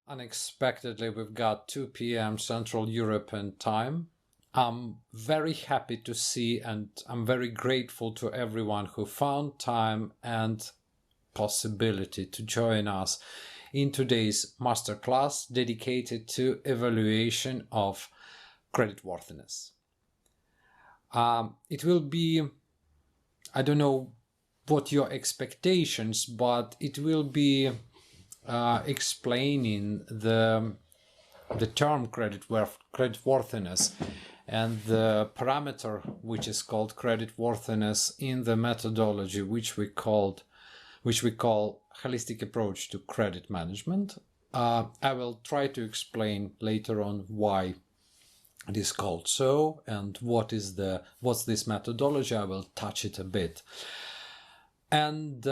unexpectedly we've got 2 p.m. Central European time. I'm very happy to see, and I'm very grateful to everyone who found time and possibility to join us in today's masterclass dedicated to evaluation of creditworthiness. It will be, I don't know what your expectations, but it will be explaining the term creditworthiness and the parameter which is called creditworthiness in the methodology which we call holistic approach to credit management. I will try to explain later on why it is called so and what's this methodology. I will touch it a bit, and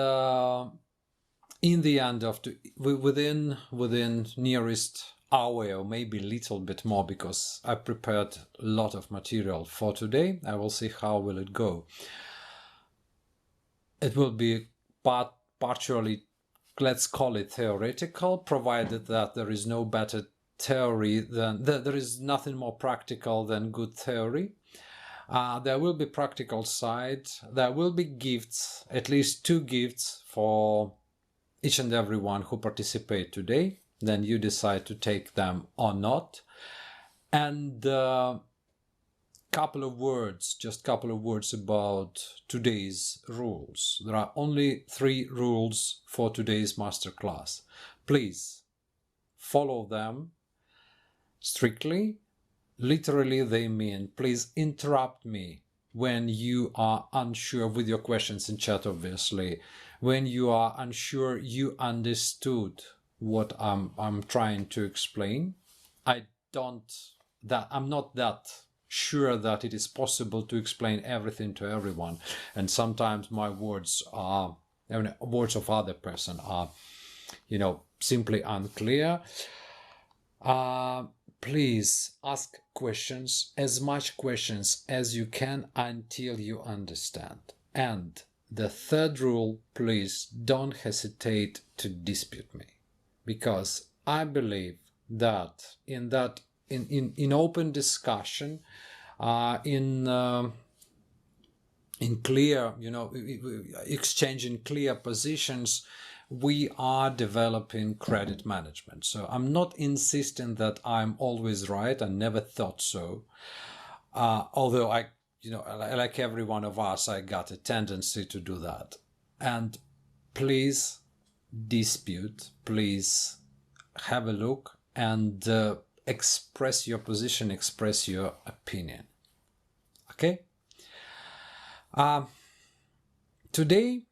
in the end of within nearest hour or maybe a little bit more, because I prepared a lot of material for today. I will see how will it go. It will be partially, let's call it theoretical, provided that there is no better theory than there is nothing more practical than good theory. There will be practical side. There will be gifts, at least 2 gifts for each and every one who participate today. Then you decide to take them or not. And couple of words about today's rules. There are only 3 rules for today's masterclass. Please follow them strictly. Literally, they mean please interrupt me when you are unsure, with your questions in chat obviously, when you are unsure you understood what I'm trying to explain. I'm not that sure that it is possible to explain everything to everyone, and sometimes my words are, words of other person are, simply unclear. Please ask questions, as much questions as you can until you understand. And the 3rd rule, please don't hesitate to dispute me, because I believe that in open discussion, in clear, exchanging clear positions, we are developing credit management. So I'm not insisting that I'm always right. I never thought so. Although like every one of us, I got a tendency to do that. And please dispute, please have a look and express your position, express your opinion. Okay? Today,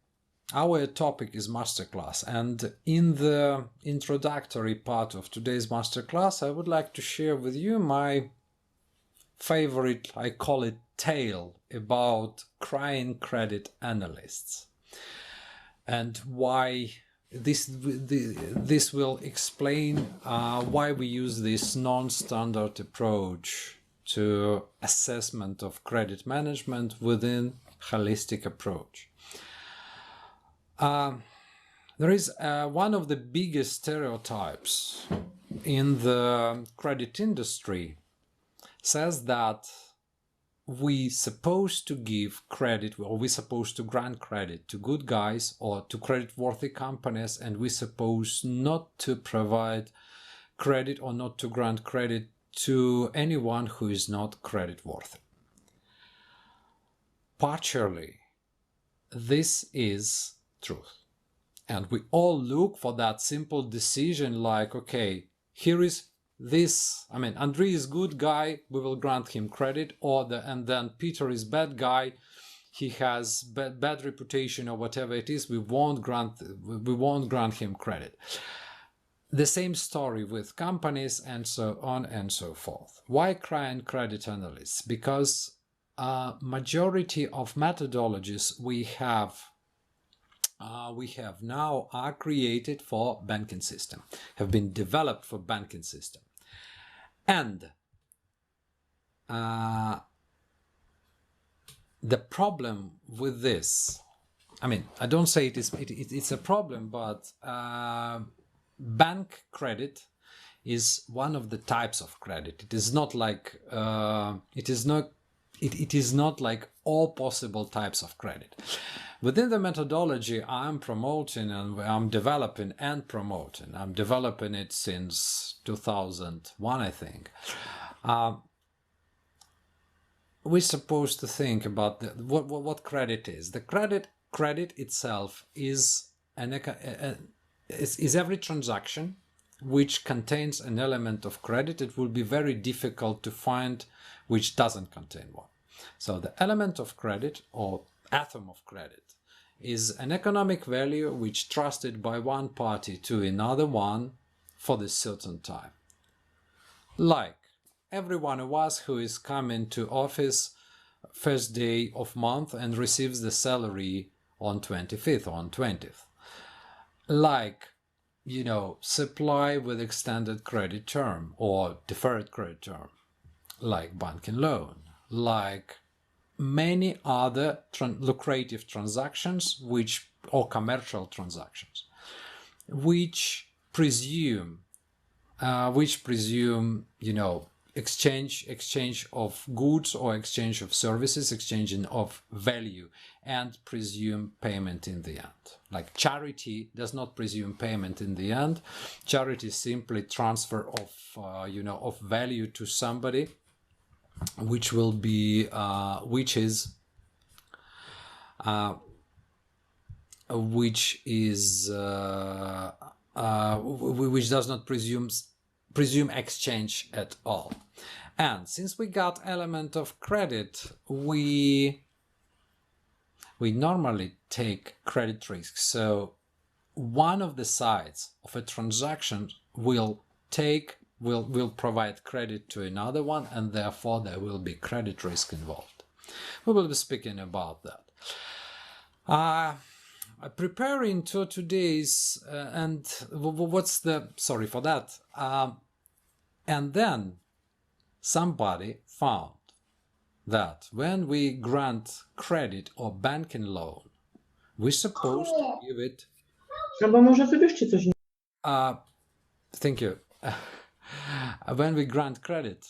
our topic is masterclass, and in the introductory part of today's masterclass, I would like to share with you my favorite, I call it, tale about crying credit analysts, and why this will explain why we use this non-standard approach to assessment of credit management within holistic approach. There is one of the biggest stereotypes in the credit industry says that we supposed to give credit, or we supposed to grant credit to good guys or to credit-worthy companies, and we supposed not to provide credit or not to grant credit to anyone who is not credit-worthy. Partially, this is truth. And we all look for that simple decision like, okay, here is this, Andrei is good guy, we will grant him credit, and then Peter is bad guy, he has bad reputation or whatever it is, we won't grant him credit. The same story with companies and so on and so forth. Why crying credit analysts? Because majority of methodologies we have now are created for banking system, have been developed for banking system. And the problem with this, I don't say it's a problem, but bank credit is one of the types of credit. It is not like it is not like all possible types of credit. Within the methodology I'm promoting and I'm developing and promoting, I'm developing it since 2001, I think. We're supposed to think about what credit is. The credit itself is is every transaction which contains an element of credit. It will be very difficult to find which doesn't contain one. So the element of credit, or atom of credit, is an economic value which trusted by one party to another one for this certain time. Like every one of us who is coming to office first day of month and receives the salary on 25th or on 20th. Like, supply with extended credit term or deferred credit term, like banking loan, like many other lucrative transactions, or commercial transactions, which presume, exchange of goods or exchange of services, exchanging of value, and presume payment in the end. Like charity does not presume payment in the end. Charity is simply transfer of value to somebody, which will be which does not presume exchange at all. And since we got element of credit, we normally take credit risk. So one of the sides of a transaction will provide credit to another one, and therefore there will be credit risk involved. We will be speaking about that. Preparing to today's and sorry for that. And then somebody found that when we grant credit or banking loan, we're supposed to give it. Thank you. When we grant credit,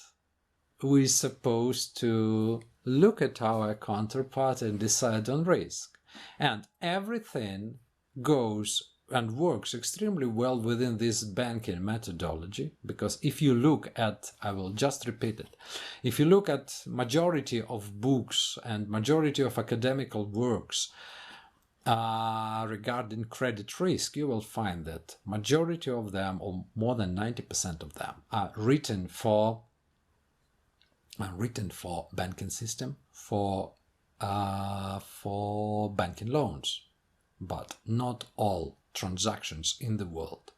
we're supposed to look at our counterpart and decide on risk. And everything goes and works extremely well within this banking methodology, because if you look at, I will just repeat it, if you look at majority of books and majority of academical works regarding credit risk, you will find that majority of them, or more than 90% of them, are written for banking system, for banking loans. But not all transactions in the world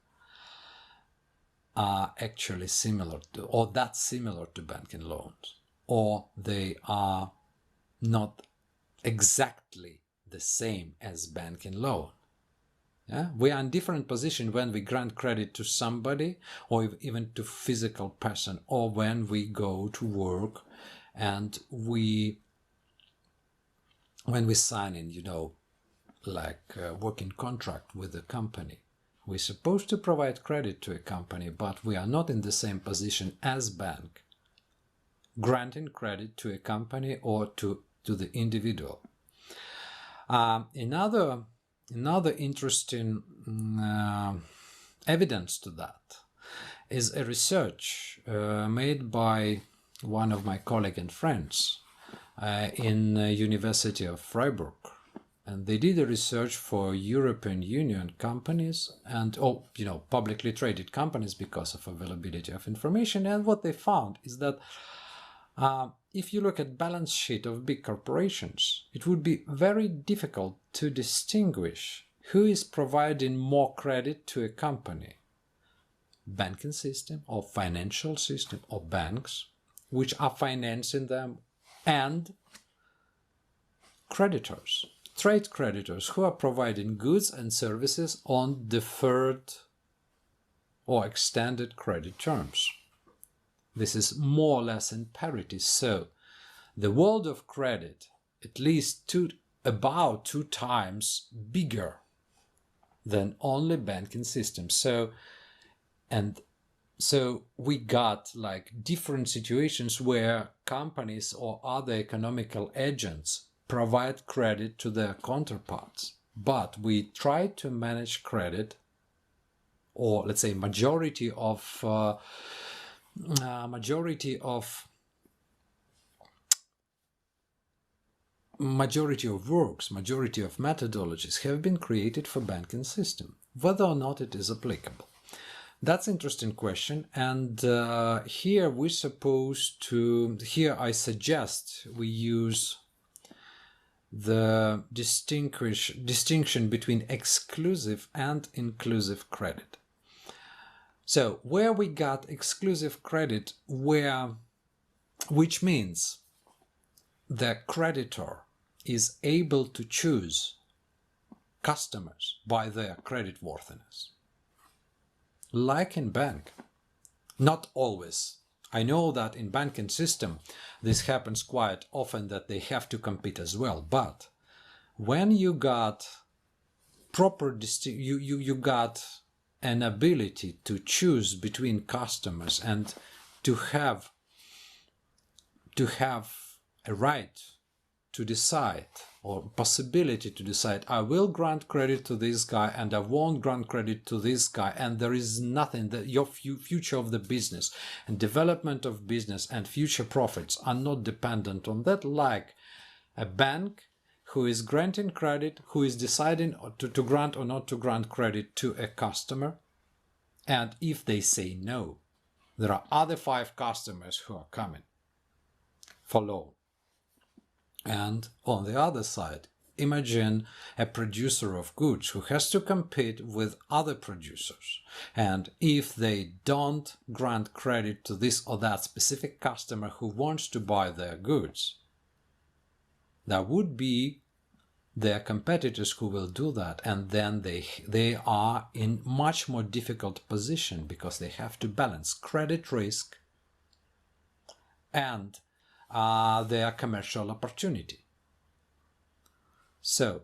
are actually similar to, or that similar to, banking loans, or they are not exactly the same as banking loan. Yeah? We are in different position when we grant credit to somebody, or even to physical person, or when we go to work and when we sign in, like a working contract with a company. We're supposed to provide credit to a company, but we are not in the same position as bank, granting credit to a company or to the individual. Another interesting evidence to that is a research made by one of my colleagues and friends in University of Freiburg. And they did a research for European Union companies and publicly traded companies because of availability of information. And what they found is that if you look at balance sheet of big corporations, it would be very difficult to distinguish who is providing more credit to a company. Banking system or financial system or banks, which are financing them, and creditors. Trade creditors who are providing goods and services on deferred or extended credit terms. This is more or less in parity. So the world of credit, at least about 2 times bigger than only banking system. So, and So we got like different situations where companies or other economical agents provide credit to their counterparts, but we try to manage credit, or let's say majority of majority of works, majority of methodologies have been created for banking system, whether or not it is applicable. That's an interesting question, and here we're supposed to, here I suggest we use the distinction between exclusive and inclusive credit. So where we got exclusive credit, which means the creditor is able to choose customers by their creditworthiness. Like in bank, not always. I know that in banking system this happens quite often, that they have to compete as well. But when you got proper you got an ability to choose between customers and to have a right to decide, or possibility to decide, I will grant credit to this guy and I won't grant credit to this guy, and there is nothing that your future of the business and development of business and future profits are not dependent on that, like a bank who is granting credit, who is deciding to grant or not to grant credit to a customer, and if they say no, there are other 5 customers who are coming for loan. And on the other side, imagine a producer of goods who has to compete with other producers. And if they don't grant credit to this or that specific customer who wants to buy their goods, there would be their competitors who will do that. And then they are in much more difficult position, because they have to balance credit risk and their commercial opportunity. So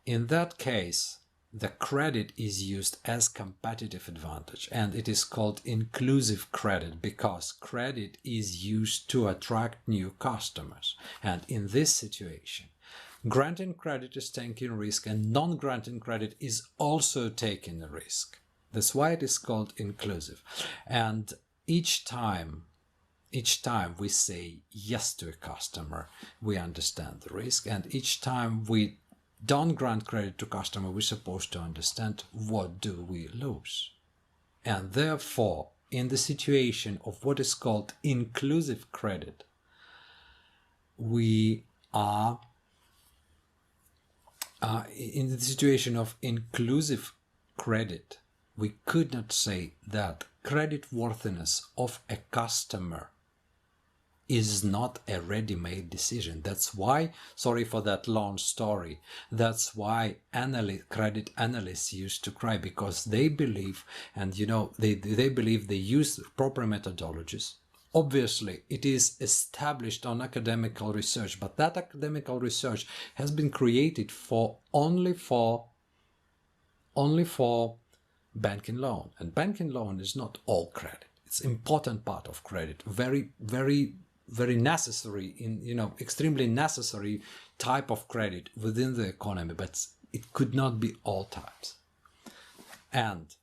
in that case, the credit is used as competitive advantage, and it is called inclusive credit, because credit is used to attract new customers. And in this situation, granting credit is taking risk, and non-granting credit is also taking a risk. That's why it is called inclusive. And each time we say yes to a customer, we understand the risk, and each time we don't grant credit to customer, we're supposed to understand what do we lose. And therefore, in the situation of what is called inclusive credit, we are in the situation of inclusive credit, we could not say that creditworthiness of a customer is not a ready-made decision. That's why, sorry for that long story, that's why credit analysts used to cry, because they believe, and you know, they believe they use proper methodologies. Obviously, it is established on academical research, but that academical research has been created only for banking loan, and banking loan is not all credit. It's important part of credit, very, very, very necessary, extremely necessary type of credit within the economy, but it could not be all types. And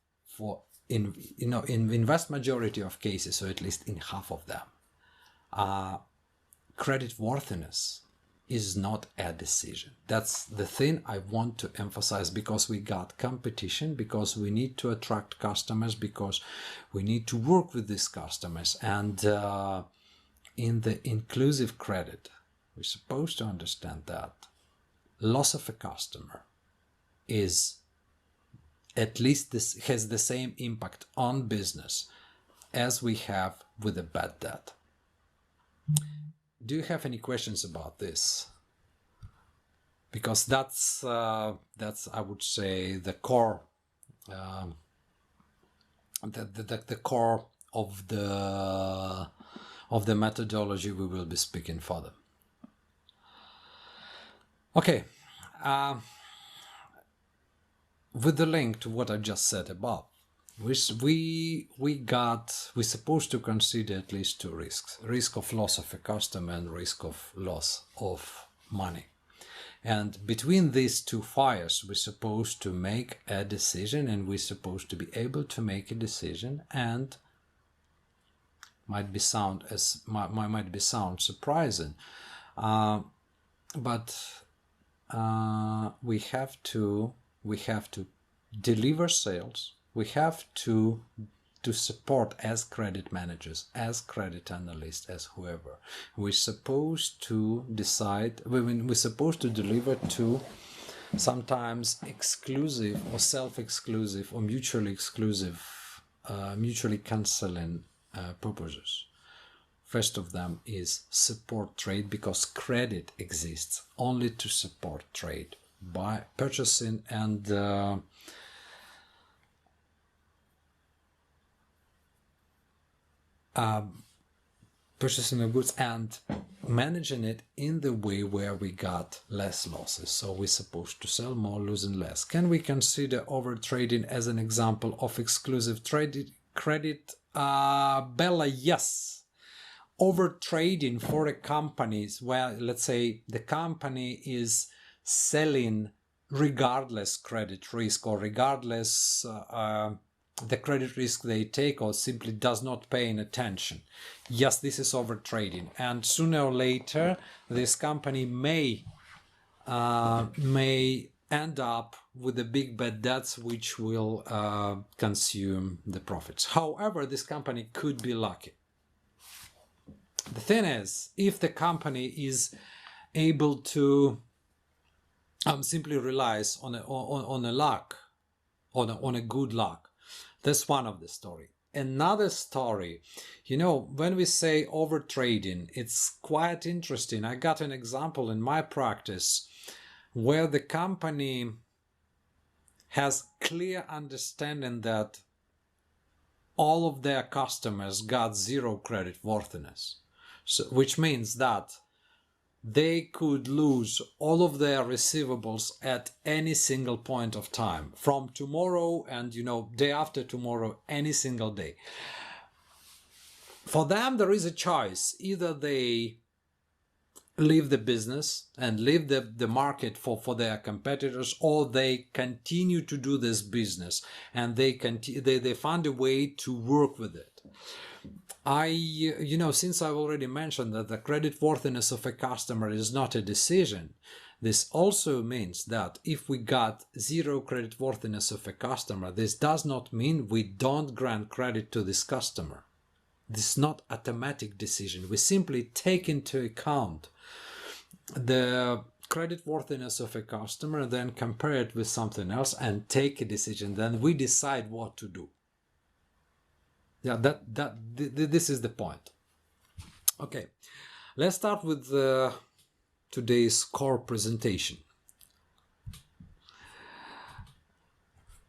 in vast majority of cases, or at least in half of them, creditworthiness is not a decision. That's the thing I want to emphasize, because we got competition, because we need to attract customers, because we need to work with these customers. And in the inclusive credit, we're supposed to understand that loss of a customer is, at least this has the same impact on business as we have with a bad debt. Do you have any questions about this? Because that's I would say the core, the core of the methodology we will be speaking further. Okay, with the link to what I just said above, we're supposed to consider at least two risks: risk of loss of a customer and risk of loss of money. And between these two fires, we're supposed to make a decision, and we're supposed to be able to make a decision. And might sound surprising, but we have to deliver sales. We have to support as credit managers, as credit analysts, as whoever. We're supposed to decide, we're supposed to deliver to sometimes exclusive or self-exclusive or mutually exclusive, mutually canceling purposes. First of them is support trade, because credit exists only to support trade by purchasing and purchasing of goods and managing it in the way where we got less losses. So we're supposed to sell more, losing less. Can we consider over trading as an example of exclusive credit? Bella, yes. Over trading for a company where, let's say, the company is selling regardless credit risk, or regardless the credit risk they take, or simply does not pay any attention. Yes, this is over trading, and sooner or later this company may end up with the big bad debts which will consume the profits. However, this company could be lucky. The thing is, if the company is able to simply relies on a good luck, that's one of the story. Another story, when we say over trading, it's quite interesting. I got an example in my practice where the company has clear understanding that all of their customers got zero credit worthiness, which means that they could lose all of their receivables at any single point of time, from tomorrow and day after tomorrow, any single day. For them, there is a choice: either they leave the business and leave the market for their competitors, or they continue to do this business and they find a way to work with it. Since I've already mentioned that the credit worthiness of a customer is not a decision, this also means that if we got zero credit worthiness of a customer, this does not mean we don't grant credit to this customer. This is not automatic decision. We simply take into account the credit worthiness of a customer, then compare it with something else and take a decision. Then we decide what to do. Yeah, this is the point. Okay, let's start with today's core presentation.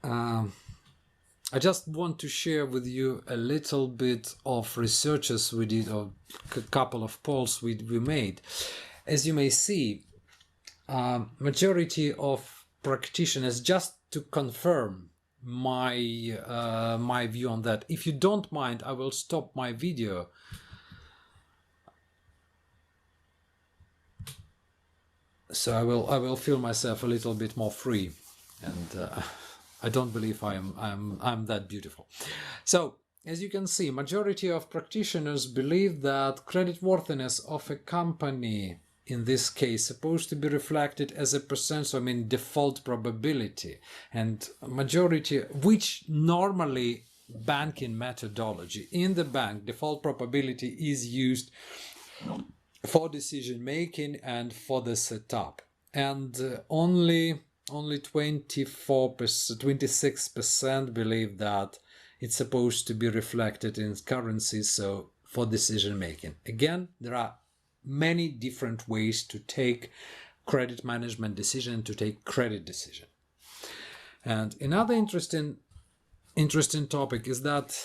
I just want to share with you a little bit of researches we did, or a couple of polls we made. As you may see, majority of practitioners, just to confirm my view on that. If you don't mind, I will stop my video. So I will feel myself a little bit more free, and I don't believe I'm that beautiful. So as you can see, majority of practitioners believe that creditworthiness of a company, in this case, supposed to be reflected as a percent, so default probability, and majority, which normally banking methodology in the bank, default probability is used for decision making and for the setup, and only 26% believe that it's supposed to be reflected in currency, so for decision making. Again, there are many different ways to take credit management decision, to take credit decision. And another interesting topic is that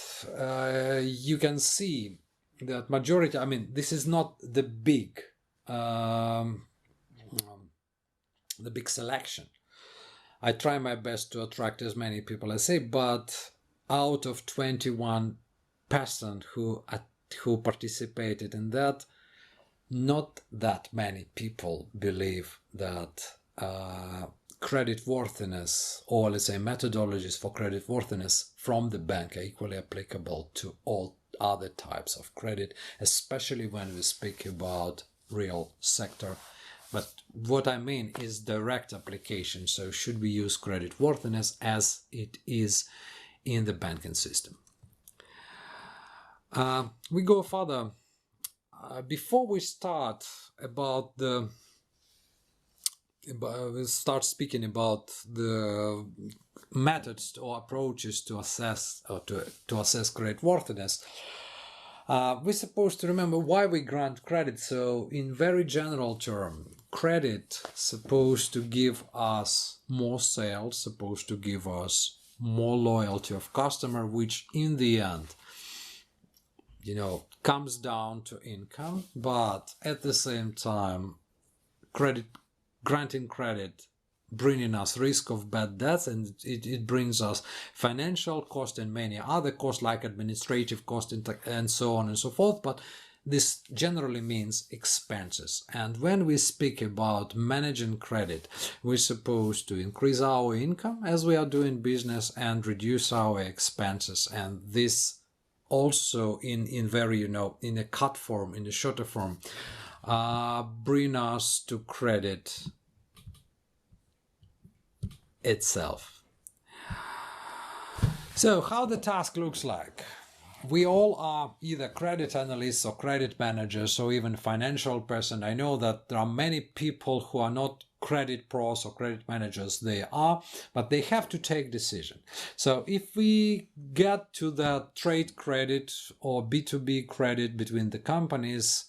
you can see that majority, this is not the big selection. I try my best to attract as many people as I say, but out of 21% who participated in that, not that many people believe that creditworthiness, or let's say methodologies for creditworthiness from the bank, are equally applicable to all other types of credit, especially when we speak about real sector. But what I mean is direct application. So should we use creditworthiness as it is in the banking system? We go further. Before we start speaking about the methods or approaches to assess creditworthiness, we're supposed to remember why we grant credit. So in very general term, credit supposed to give us more sales, supposed to give us more loyalty of customer, which in the end, comes down to income. But at the same time, granting credit bringing us risk of bad debts, and it brings us financial cost and many other costs like administrative cost and so on and so forth. But this generally means expenses. And when we speak about managing credit, we're supposed to increase our income as we are doing business and reduce our expenses. And this also in very, in a cut form, in a shorter form, bring us to credit itself. So how the task looks like. We all are either credit analysts or credit managers or even financial person. I know that there are many people who are not credit pros or credit managers. They are, but they have to take decision. So if we get to the trade credit or B2B credit between the companies,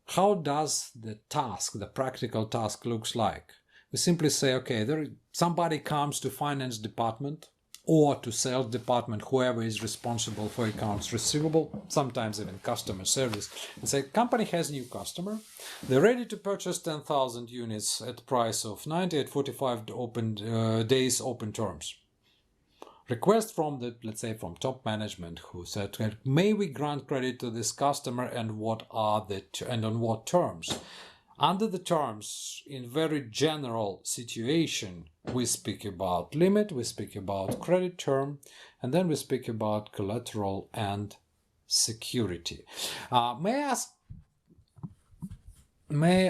how does the practical task looks like? We simply say, okay, somebody comes to finance department or to sales department, whoever is responsible for accounts receivable, sometimes even customer service, and say, company has new customer. They're ready to purchase 10,000 units at price of 90 at 45 days open terms. Request from let's say from top management, who said, may we grant credit to this customer, and and on what terms? Under the terms, in very general situation, we speak about limit, we speak about credit term, and then we speak about collateral and security. May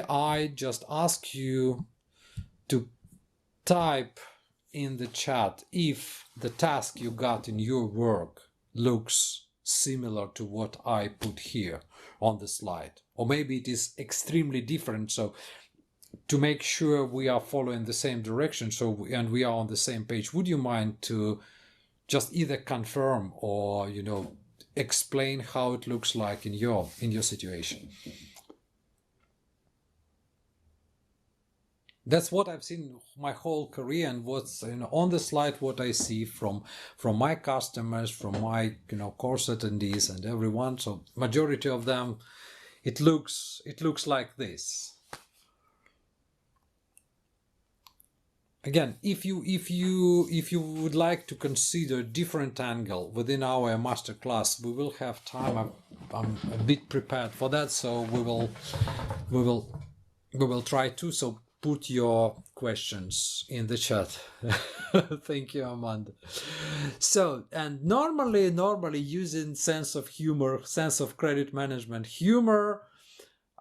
I just ask you to type in the chat if the task you got in your work looks similar to what I put here on the slide, or maybe it is extremely different. So to make sure we are following the same direction, and we are on the same page, would you mind to just either confirm or explain how it looks like in your situation? That's what I've seen my whole career, and what's on the slide, what I see from my customers, from my course attendees and everyone. So majority of them, it looks like this. Again, if you would like to consider different angle within our masterclass, we will have time. I'm a bit prepared for that, so we will try to. So put your questions in the chat. Thank you, Amanda. So, and normally using sense of humor, sense of credit management, humor,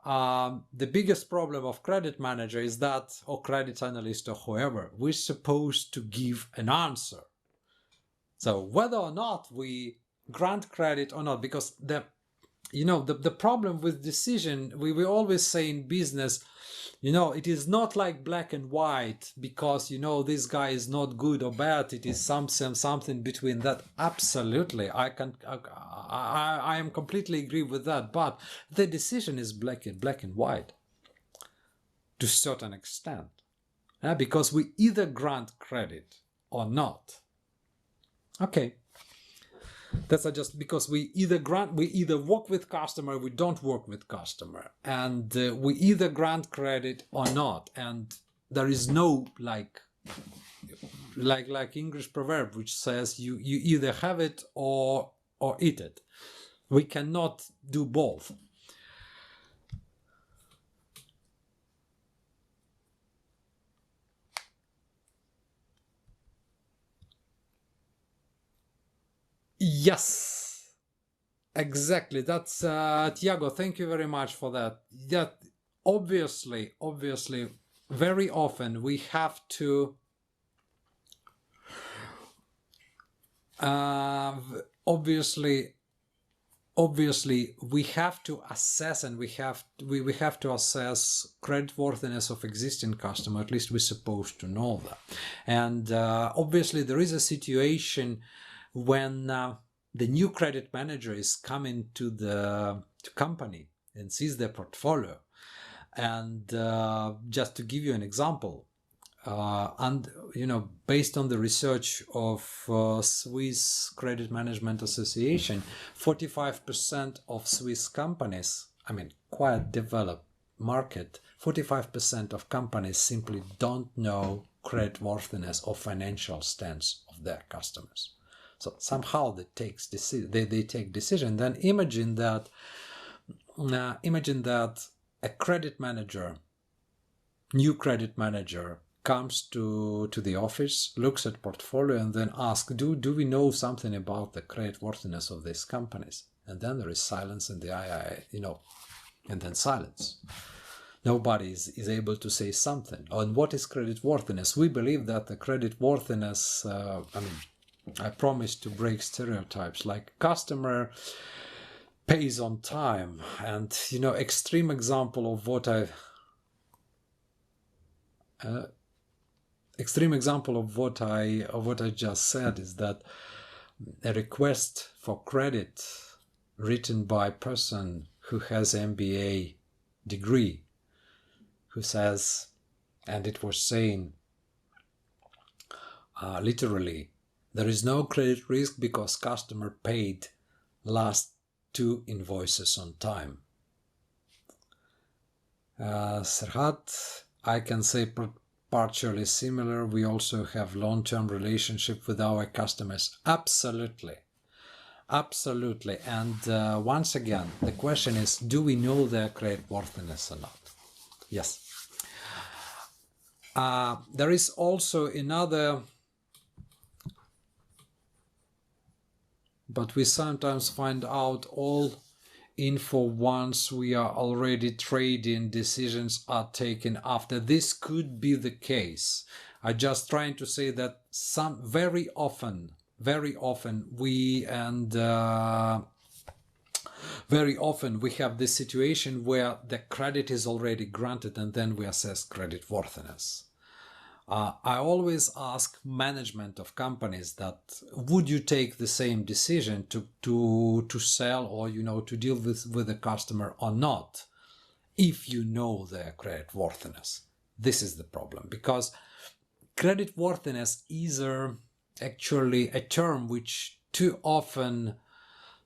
the biggest problem of credit manager is that, or credit analyst or whoever, we're supposed to give an answer. So whether or not we grant credit or not, because the problem with decision, we always say in business, it is not like black and white, because this guy is not good or bad. It is something between that. Absolutely, I am completely agree with that. But the decision is black and white to a certain extent, because we either grant credit or not. Okay. That's just because we either work with customer, we don't work with customer, and we either grant credit or not, and there is no like English proverb, which says you either have it or eat it. We cannot do both. Yes, exactly. That's Tiago. Thank you very much for that. That obviously, very often we have to. Obviously, we have to assess, and we have to assess creditworthiness of existing customer. At least we're supposed to know that. And obviously, there is a situation when the new credit manager is coming to the company and sees their portfolio. And just to give you an example, and based on the research of Swiss Credit Management Association, 45% of Swiss companies, I mean, quite developed market, 45% of companies simply don't know creditworthiness or financial stance of their customers. So somehow they take decision. Then imagine that a credit manager, new credit manager, comes to the office, looks at portfolio, and then asks, do we know something about the creditworthiness of these companies? And then there is silence in the and then silence. Nobody is able to say something. And what is creditworthiness? We believe that the creditworthiness, I promise to break stereotypes, like customer pays on time. And extreme example of what I just said is that a request for credit written by a person who has MBA degree, who says, and it was saying literally, there is no credit risk because customer paid last 2 invoices on time. Serhat, I can say partially similar. We also have long-term relationship with our customers. Absolutely. And once again, the question is, do we know their creditworthiness or not? Yes. There is also another, but we sometimes find out all info once we are already trading, decisions are taken after. This could be the case. I'm just trying to say that very often we have this situation where the credit is already granted and then we assess creditworthiness. I always ask management of companies that, would you take the same decision to sell or to deal with the customer or not, if you know their creditworthiness? This is the problem, because creditworthiness is actually a term which too often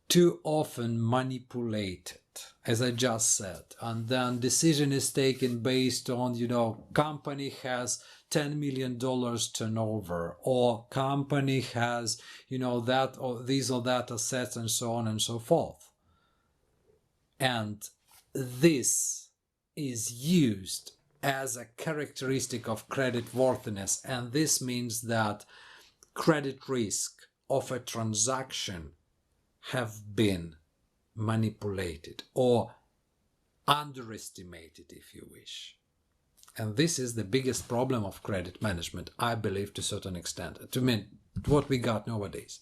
manipulated, as I just said, and then decision is taken based on company has $10 million turnover, or company has that or these or that assets, and so on and so forth. And this is used as a characteristic of creditworthiness, and this means that credit risk of a transaction have been manipulated or underestimated, if you wish. And this is the biggest problem of credit management, I believe, to a certain extent, what we got nowadays.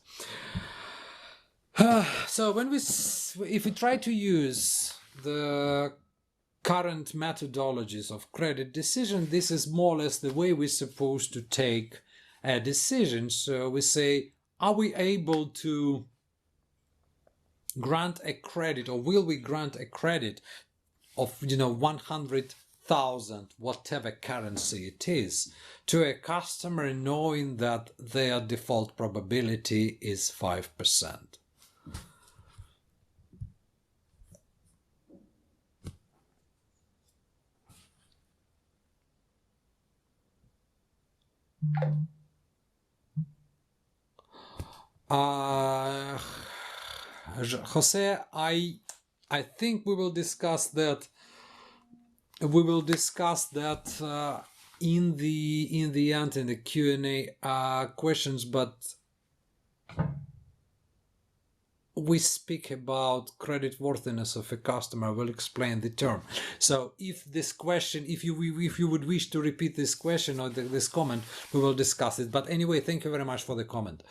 So if we try to use the current methodologies of credit decision, this is more or less the way we're supposed to take a decision. So we say, are we able to grant a credit, or will we grant a credit of 100,000, whatever currency it is, to a customer knowing that their default probability is 5%? Jose, I think we will discuss that. We will discuss that in the end, in the Q&A questions, but we speak about creditworthiness of a customer. We'll explain the term. So if this question, if you would wish to repeat this question or this comment, we will discuss it. But anyway, thank you very much for the comment.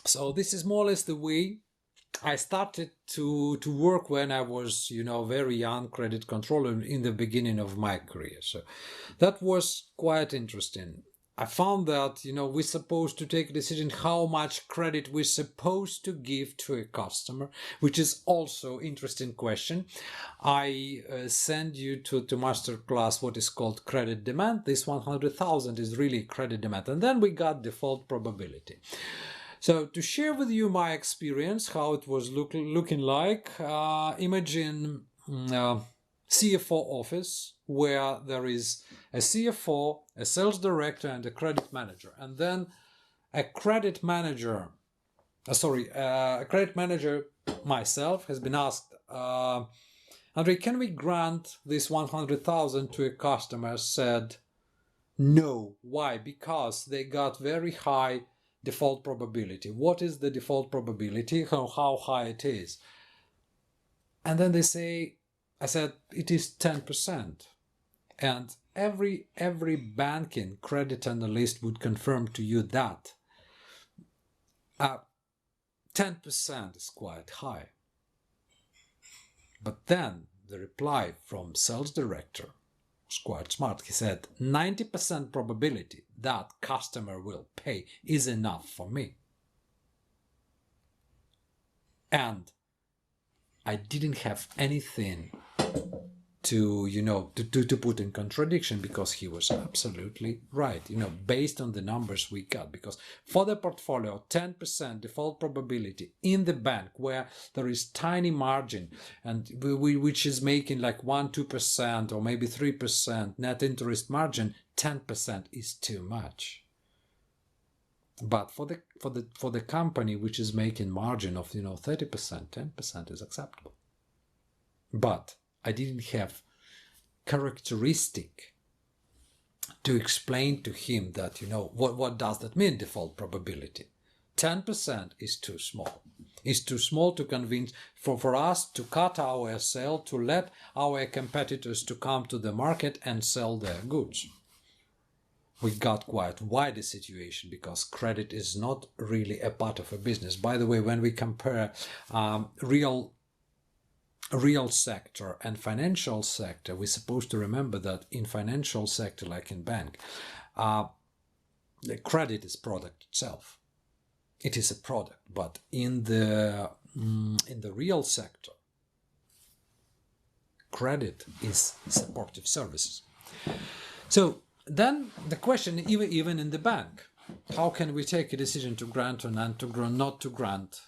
So this is more or less the way I started to work when I was, very young credit controller in the beginning of my career. So that was quite interesting. I found that, we're supposed to take a decision how much credit we're supposed to give to a customer, which is also interesting question. I send you to Masterclass what is called credit demand. This 100,000 is really credit demand. And then we got default probability. So to share with you my experience, how it was looking like, imagine CFO office where there is a CFO, a sales director, and a credit manager. And then a credit manager, myself, has been asked, Andrei, can we grant this 100,000 to a customer? Said, no. Why? Because they got very high default probability. What is the default probability? How high it is? And then they say, I said, it is 10%. And every banking credit analyst would confirm to you that 10% is quite high. But then the reply from sales director was quite smart. He said, 90% probability that customer will pay is enough for me. And I didn't have anything to put in contradiction, because he was absolutely right, based on the numbers we got. Because for the portfolio, 10% default probability in the bank where there is tiny margin and which is making like 1-2% or maybe 3% net interest margin, 10% is too much. But for the company which is making margin of 30%, 10% is acceptable. But I didn't have characteristic to explain to him that, what does that mean, default probability? 10% is too small. It's too small to convince for us to cut our sale, to let our competitors to come to the market and sell their goods. We got quite wider situation because credit is not really a part of a business. By the way, when we compare real sector and financial sector, we're supposed to remember that in financial sector, like in bank, the credit is product itself. It is a product, but in the real sector, credit is supportive services. So then the question, even in the bank, how can we take a decision to grant or not to grant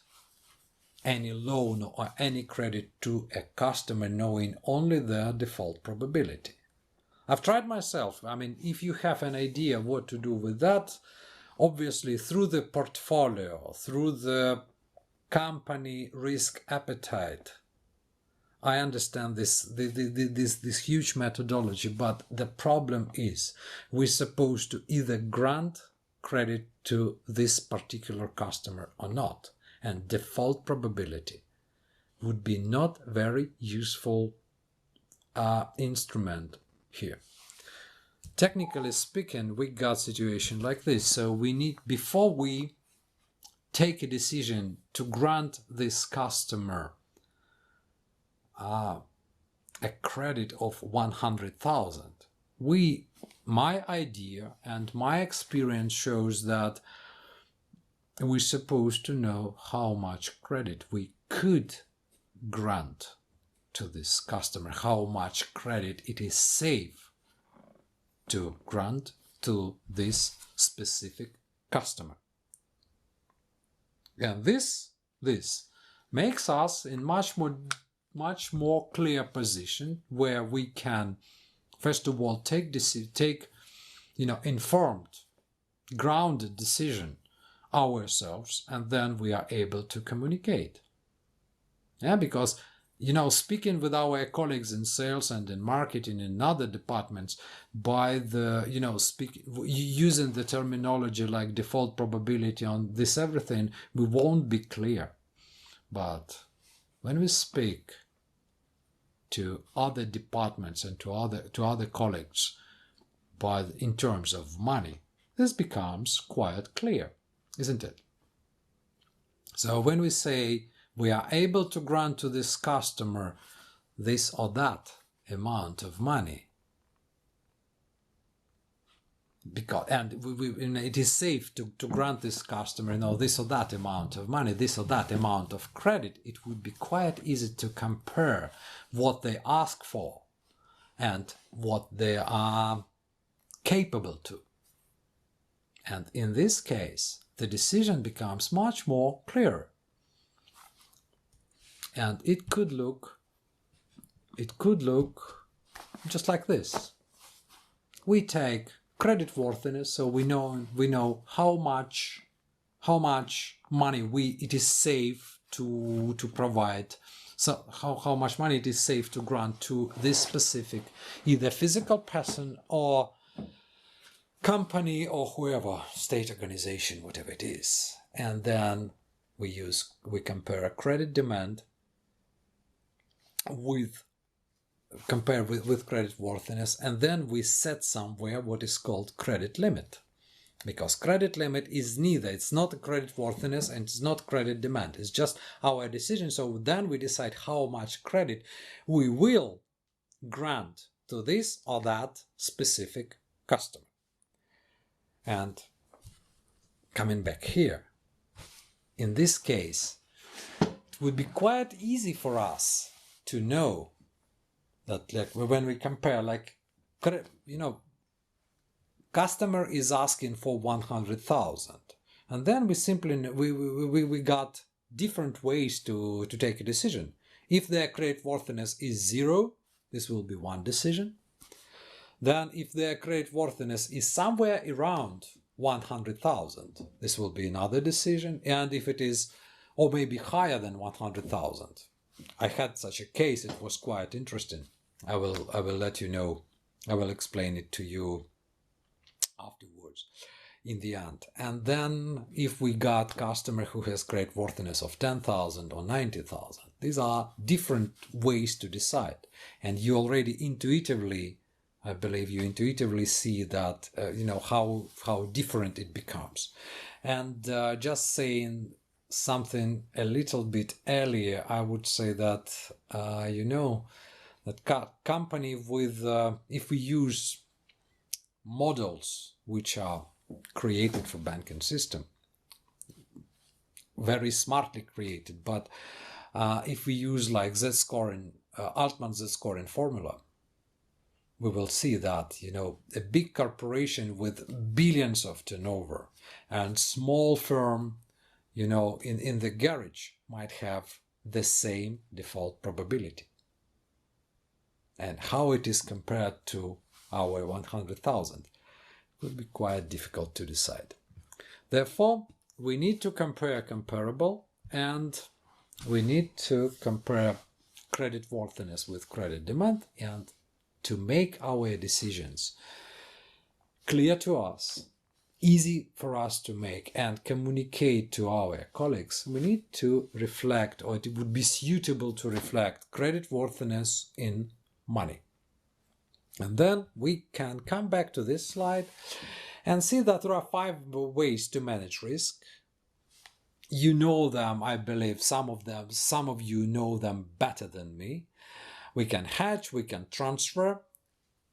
any loan or any credit to a customer, knowing only their default probability? I've tried myself. I mean, if you have an idea what to do with that, obviously through the portfolio, through the company risk appetite, I understand this huge methodology, but the problem is we're supposed to either grant credit to this particular customer or not. And default probability would be not very useful instrument here. Technically speaking, we got situation like this. So we need, before we take a decision to grant this customer a credit of 100,000, my idea and my experience shows that we're supposed to know how much credit we could grant to this customer, how much credit it is safe to grant to this specific customer. And this makes us in much more clear position, where we can, first of all, take informed grounded decision ourselves, and then we are able to communicate. Yeah, because speaking with our colleagues in sales and in marketing in other departments, by the using the terminology like default probability on this everything, we won't be clear. But when we speak to other departments and to other colleagues, but in terms of money, this becomes quite clear, isn't it? So when we say we are able to grant to this customer this or that amount of money, and it is safe to grant this customer this or that amount of money, this or that amount of credit, it would be quite easy to compare what they ask for and what they are capable to. And in this case, the decision becomes much more clear. And it could look just like this. We take creditworthiness, so we know how much money it is safe to provide. So how much money it is safe to grant to this specific either physical person or company or whoever, state organization, whatever it is. And then we compare a credit demand with creditworthiness, and then we set somewhere what is called credit limit, because credit limit is neither, it's not creditworthiness and it's not credit demand, it's just our decision. So then we decide how much credit we will grant to this or that specific customer. And coming back here, in this case, it would be quite easy for us to know that, like, when we compare, like, customer is asking for 100,000, and then we simply we got different ways to take a decision. If their creditworthiness is 0, this will be one decision. Then if their creditworthiness is somewhere around 100,000, this will be another decision. And if it is, or maybe higher than 100,000, I had such a case, it was quite interesting. I will let you know, I will explain it to you afterwards in the end. And then if we got customer who has creditworthiness of 10,000 or 90,000, these are different ways to decide. And you already intuitively, I believe you intuitively see that, how different it becomes. And just saying something a little bit earlier, I would say that, that company with, if we use models which are created for banking system, very smartly created, but if we use like Z-scoring, Altman Z-scoring formula, we will see that, a big corporation with billions of turnover and small firm, in the garage might have the same default probability. And how it is compared to our 100,000 would be quite difficult to decide. Therefore, we need to compare comparable, and we need to compare creditworthiness with credit demand, and to make our decisions clear to us, easy for us to make and communicate to our colleagues, we need to reflect, or it would be suitable to reflect, creditworthiness in money. And then we can come back to this slide and see that there are 5 ways to manage risk. You know them, I believe, some of you know them better than me. We can hedge, we can transfer,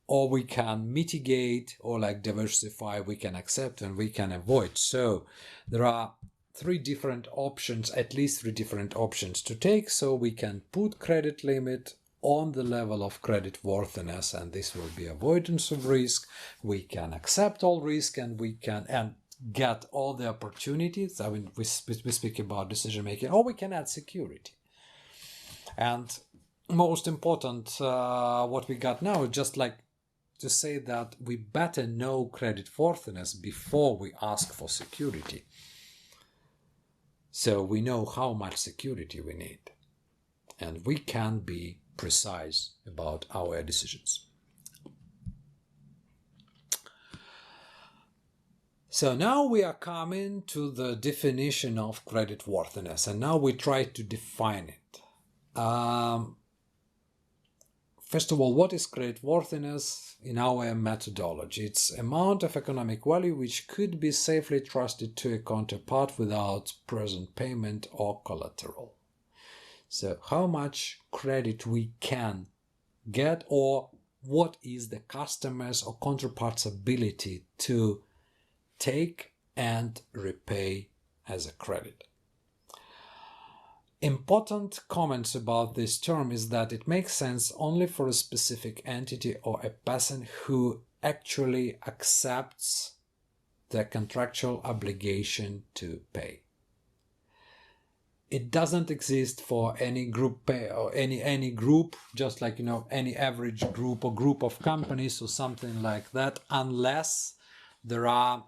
or we can mitigate, or like diversify, we can accept and we can avoid. So there are 3 different options, at least 3 different options to take. So we can put credit limit on the level of creditworthiness, and this will be avoidance of risk. We can accept all risk, and we can get all the opportunities. I mean, we speak about decision making, or we can add security. And most important, what we got now, just like to say that we better know creditworthiness before we ask for security. So we know how much security we need, and we can be precise about our decisions. So now we are coming to the definition of creditworthiness, and now we try to define it. First of all, what is creditworthiness in our methodology? It's amount of economic value which could be safely trusted to a counterpart without present payment or collateral. So how much credit we can get, or what is the customer's or counterpart's ability to take and repay as a credit. Important comments about this term is that it makes sense only for a specific entity or a person who actually accepts the contractual obligation to pay. It doesn't exist for any group pay or any group, just like any average group or group of companies or something like that, unless there are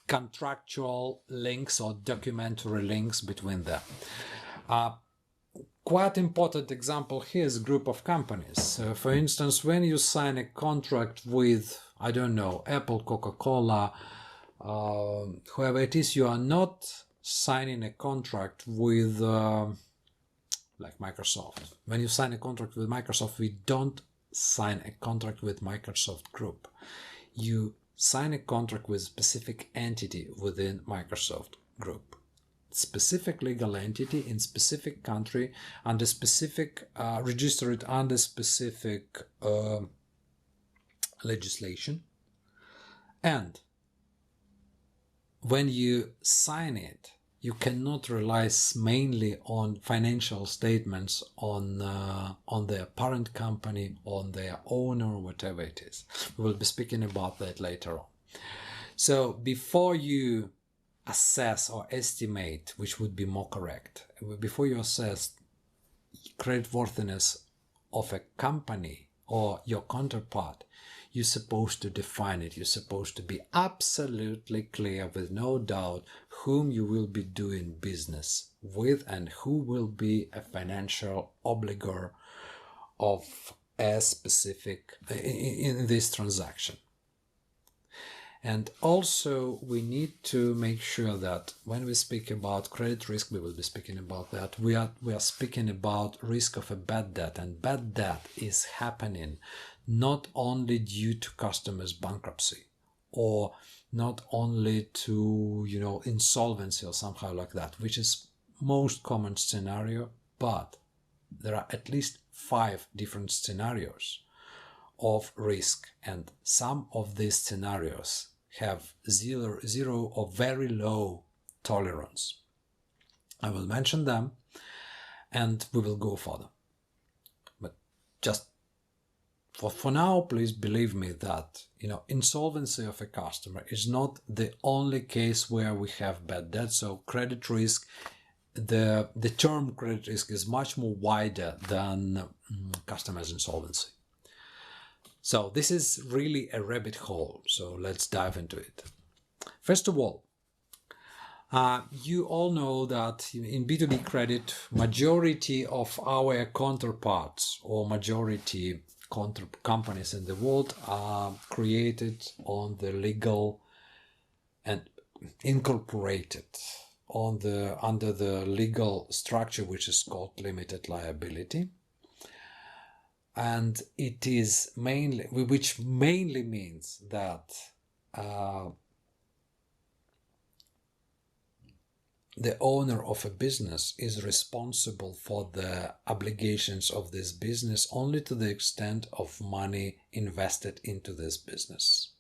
contractual links or documentary links between them. Quite important example here is a group of companies. For instance, when you sign a contract with, I don't know, Apple, Coca-Cola, whoever it is, you are not signing a contract with like Microsoft. When you sign a contract with Microsoft, we don't sign a contract with Microsoft Group. You sign a contract with a specific entity within Microsoft Group. Specific legal entity in specific country under specific registered under specific legislation, and when you sign it, you cannot rely mainly on financial statements on their parent company, on their owner, whatever it is. We will be speaking about that later on. So before you assess or estimate, which would be more correct, before you assess creditworthiness of a company or your counterpart, you're supposed to define it. You're supposed to be absolutely clear with no doubt whom you will be doing business with and who will be a financial obligor of a specific in this transaction. And also we need to make sure that when we speak about credit risk, we will be speaking about that. We are speaking about risk of a bad debt, and bad debt is happening not only due to customers' bankruptcy or not only to insolvency or somehow like that, which is most common scenario, but there are at least 5 different scenarios of risk, and some of these scenarios have zero or very low tolerance. I will mention them and we will go further. But just for now, please believe me that insolvency of a customer is not the only case where we have bad debt. So credit risk, the term credit risk is much more wider than customer's insolvency. So this is really a rabbit hole, so let's dive into it. First of all, you all know that in B2B credit, majority of our counterparts or majority companies in the world are created on the legal and incorporated under the legal structure which is called limited liability. And it is which mainly means that the owner of a business is responsible for the obligations of this business only to the extent of money invested into this business.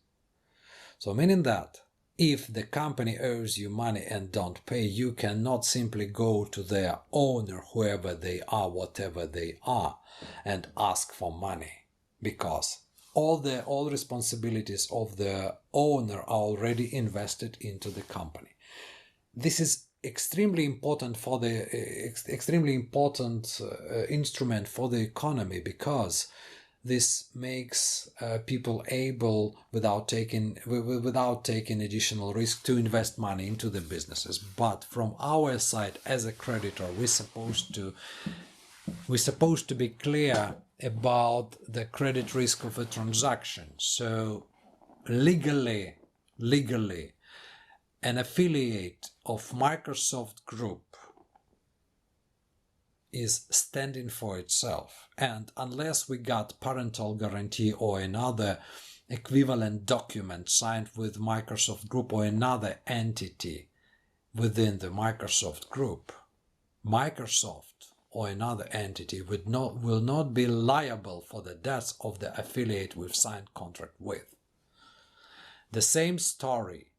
So meaning that if the company owes you money and don't pay, you cannot simply go to their owner, whoever they are, whatever they are, and ask for money, because all responsibilities of the owner are already invested into the company. This is extremely important for the instrument for the economy, because this makes people able, without taking additional risk, to invest money into the businesses. But from our side, as a creditor, we're supposed to be clear about the credit risk of a transaction. So legally, an affiliate of Microsoft Group is standing for itself, and unless we got parental guarantee or another equivalent document signed with Microsoft Group or another entity within the Microsoft Group, Microsoft or another entity will not be liable for the debts of the affiliate we've signed contract with. The same story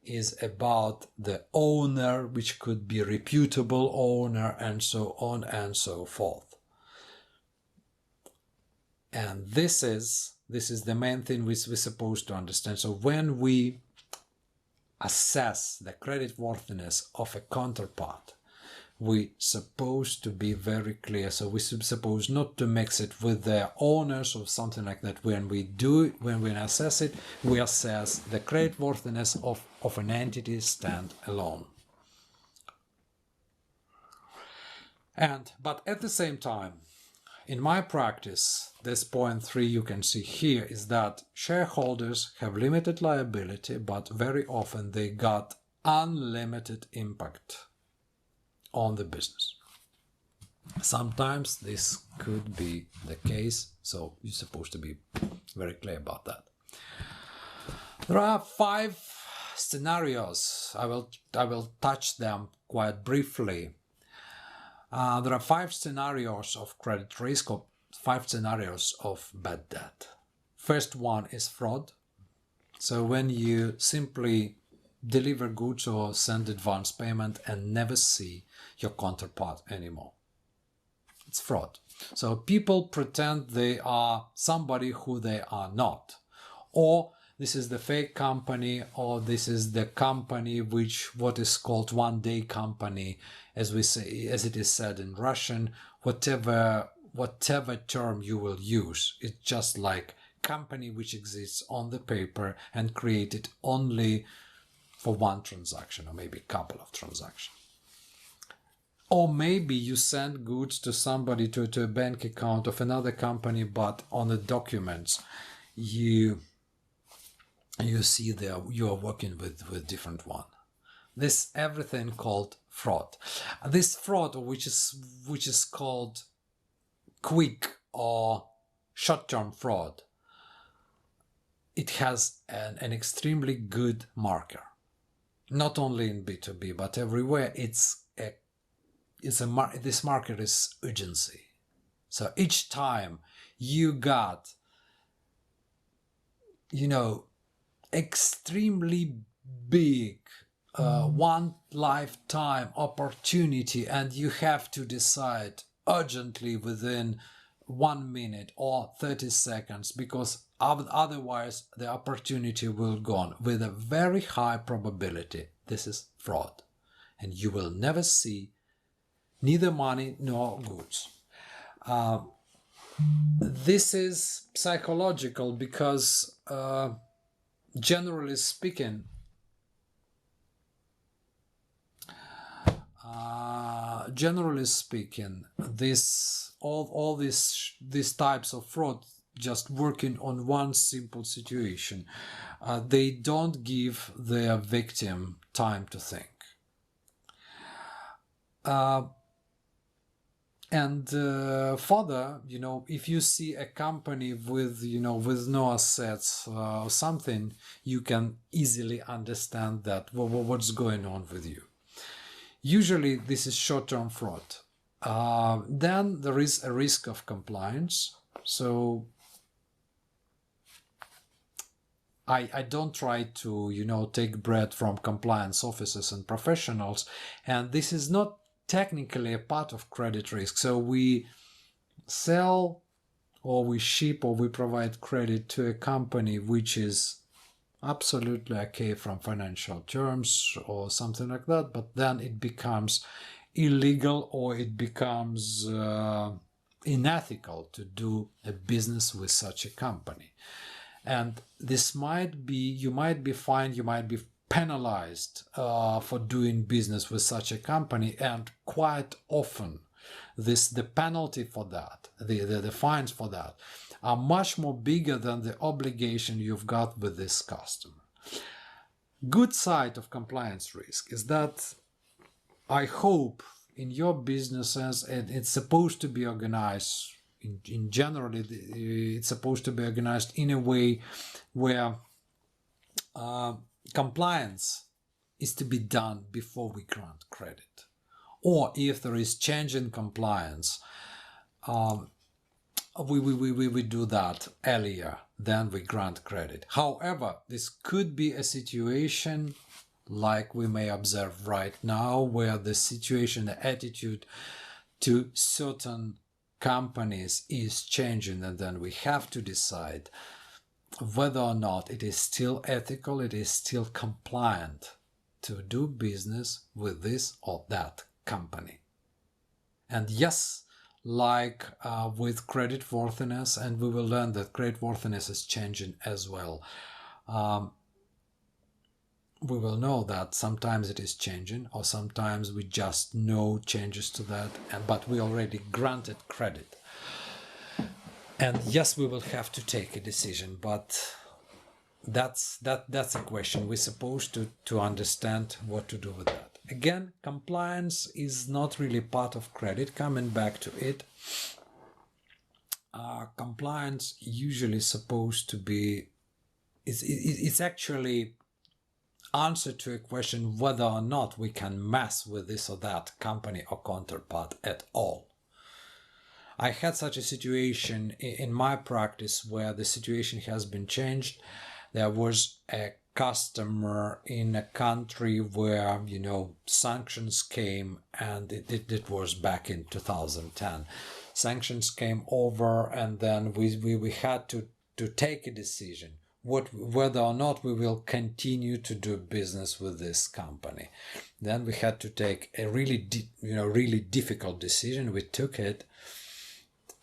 is about the owner, which could be reputable owner, and so on and so forth. And this is the main thing we're supposed to understand. So when we assess the creditworthiness of a counterpart, we're supposed to be very clear. So we're supposed not to mix it with the owners or something like that. When we assess it, we assess the creditworthiness of an entity stand alone. But at the same time, in my practice, this point 3 you can see here is that shareholders have limited liability, but very often they got unlimited impact on the business. Sometimes this could be the case, so you're supposed to be very clear about that. There are 5 scenarios. I will touch them quite briefly. There are 5 scenarios of credit risk, or 5 scenarios of bad debt. First one is fraud. So when you simply deliver goods or send advance payment and never see your counterpart anymore. It's fraud. So people pretend they are somebody who they are not. Or this is the fake company, or this is the company what is called one-day company, as it is said in Russian, whatever term you will use. It's just like company which exists on the paper and created only for one transaction, or maybe a couple of transactions. Or maybe you send goods to somebody, to a bank account of another company, but on the documents you see there you are working with different one. This everything called fraud. This fraud, which is called quick or short-term fraud, it has an extremely good marker. Not only in B2B, but everywhere. This marker is urgency. So each time you got, extremely big one lifetime opportunity, and you have to decide urgently within 1 minute or 30 seconds, because otherwise the opportunity will go on with a very high probability. This is fraud, and you will never see neither money nor goods. This is psychological because generally speaking, these types of fraud just working on one simple situation. They don't give their victim time to think. Further, if you see a company with no assets or something, you can easily understand that what's going on with you. Usually this is short-term fraud. Then there is a risk of compliance. So I don't try to, take bread from compliance officers and professionals. And this is not technically a part of credit risk. So we sell or we ship or we provide credit to a company which is absolutely okay from financial terms or something like that, but then it becomes illegal or it becomes unethical to do a business with such a company. And this might be, you might be fined, you might be penalized for doing business with such a company, and quite often the penalty for that, the fines for that, are much more bigger than the obligation you've got with this customer. Good side of compliance risk is that I hope in your businesses, and it's supposed to be organized in general, it's supposed to be organized in a way where compliance is to be done before we grant credit, or if there is change in compliance, we do that earlier than we grant credit. However, this could be a situation like we may observe right now, where the situation, the attitude to certain companies is changing, and then we have to decide whether or not it is still ethical, it is still compliant to do business with this or that company. And yes, like with creditworthiness, and we will learn that creditworthiness is changing as well. We will know that sometimes it is changing, or sometimes we just know changes to that, but we already granted credit. And yes, we will have to take a decision, but that's a question. We're supposed to understand what to do with that. Again, compliance is not really part of credit. Coming back to it, compliance usually supposed to be, it's actually answer to a question whether or not we can mess with this or that company or counterpart at all. I had such a situation in my practice where the situation has been changed. There was a customer in a country where, sanctions came, and it was back in 2010. Sanctions came over, and then we had to take a decision whether or not we will continue to do business with this company. Then we had to take a really difficult decision. We took it,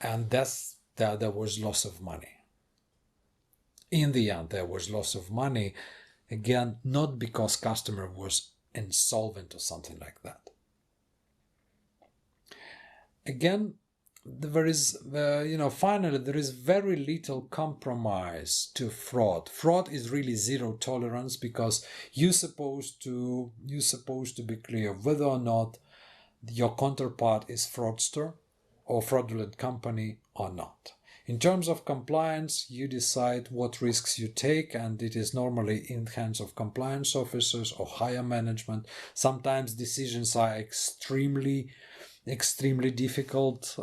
and there was loss of money. In the end, there was loss of money, again, not because customer was insolvent or something like that. Again, there is, finally, there is very little compromise to fraud. Fraud is really zero tolerance, because you're supposed to be clear whether or not your counterpart is fraudster or fraudulent company or not. In terms of compliance, you decide what risks you take, and it is normally in the hands of compliance officers or higher management. Sometimes decisions are extremely difficult,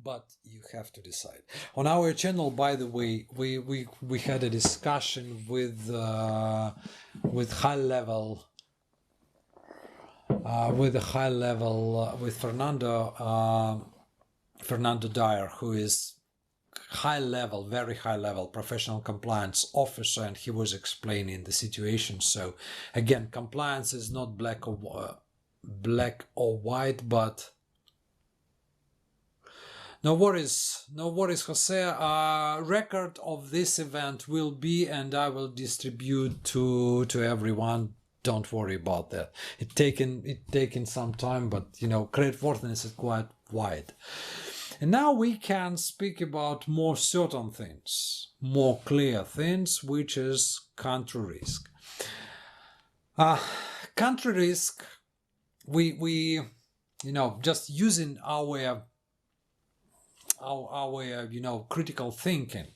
but you have to decide. On our channel, by the way, we had a discussion with high level with Fernando Dyer, who is very high level professional compliance officer, and he was explaining the situation. So again, compliance is not black or white, but no worries, Jose. Record of this event will be, and I will distribute to everyone. Don't worry about that. It taken some time, but creditworthiness is quite wide. And now we can speak about more certain things, more clear things, which is country risk. Country risk, we just using our critical thinking,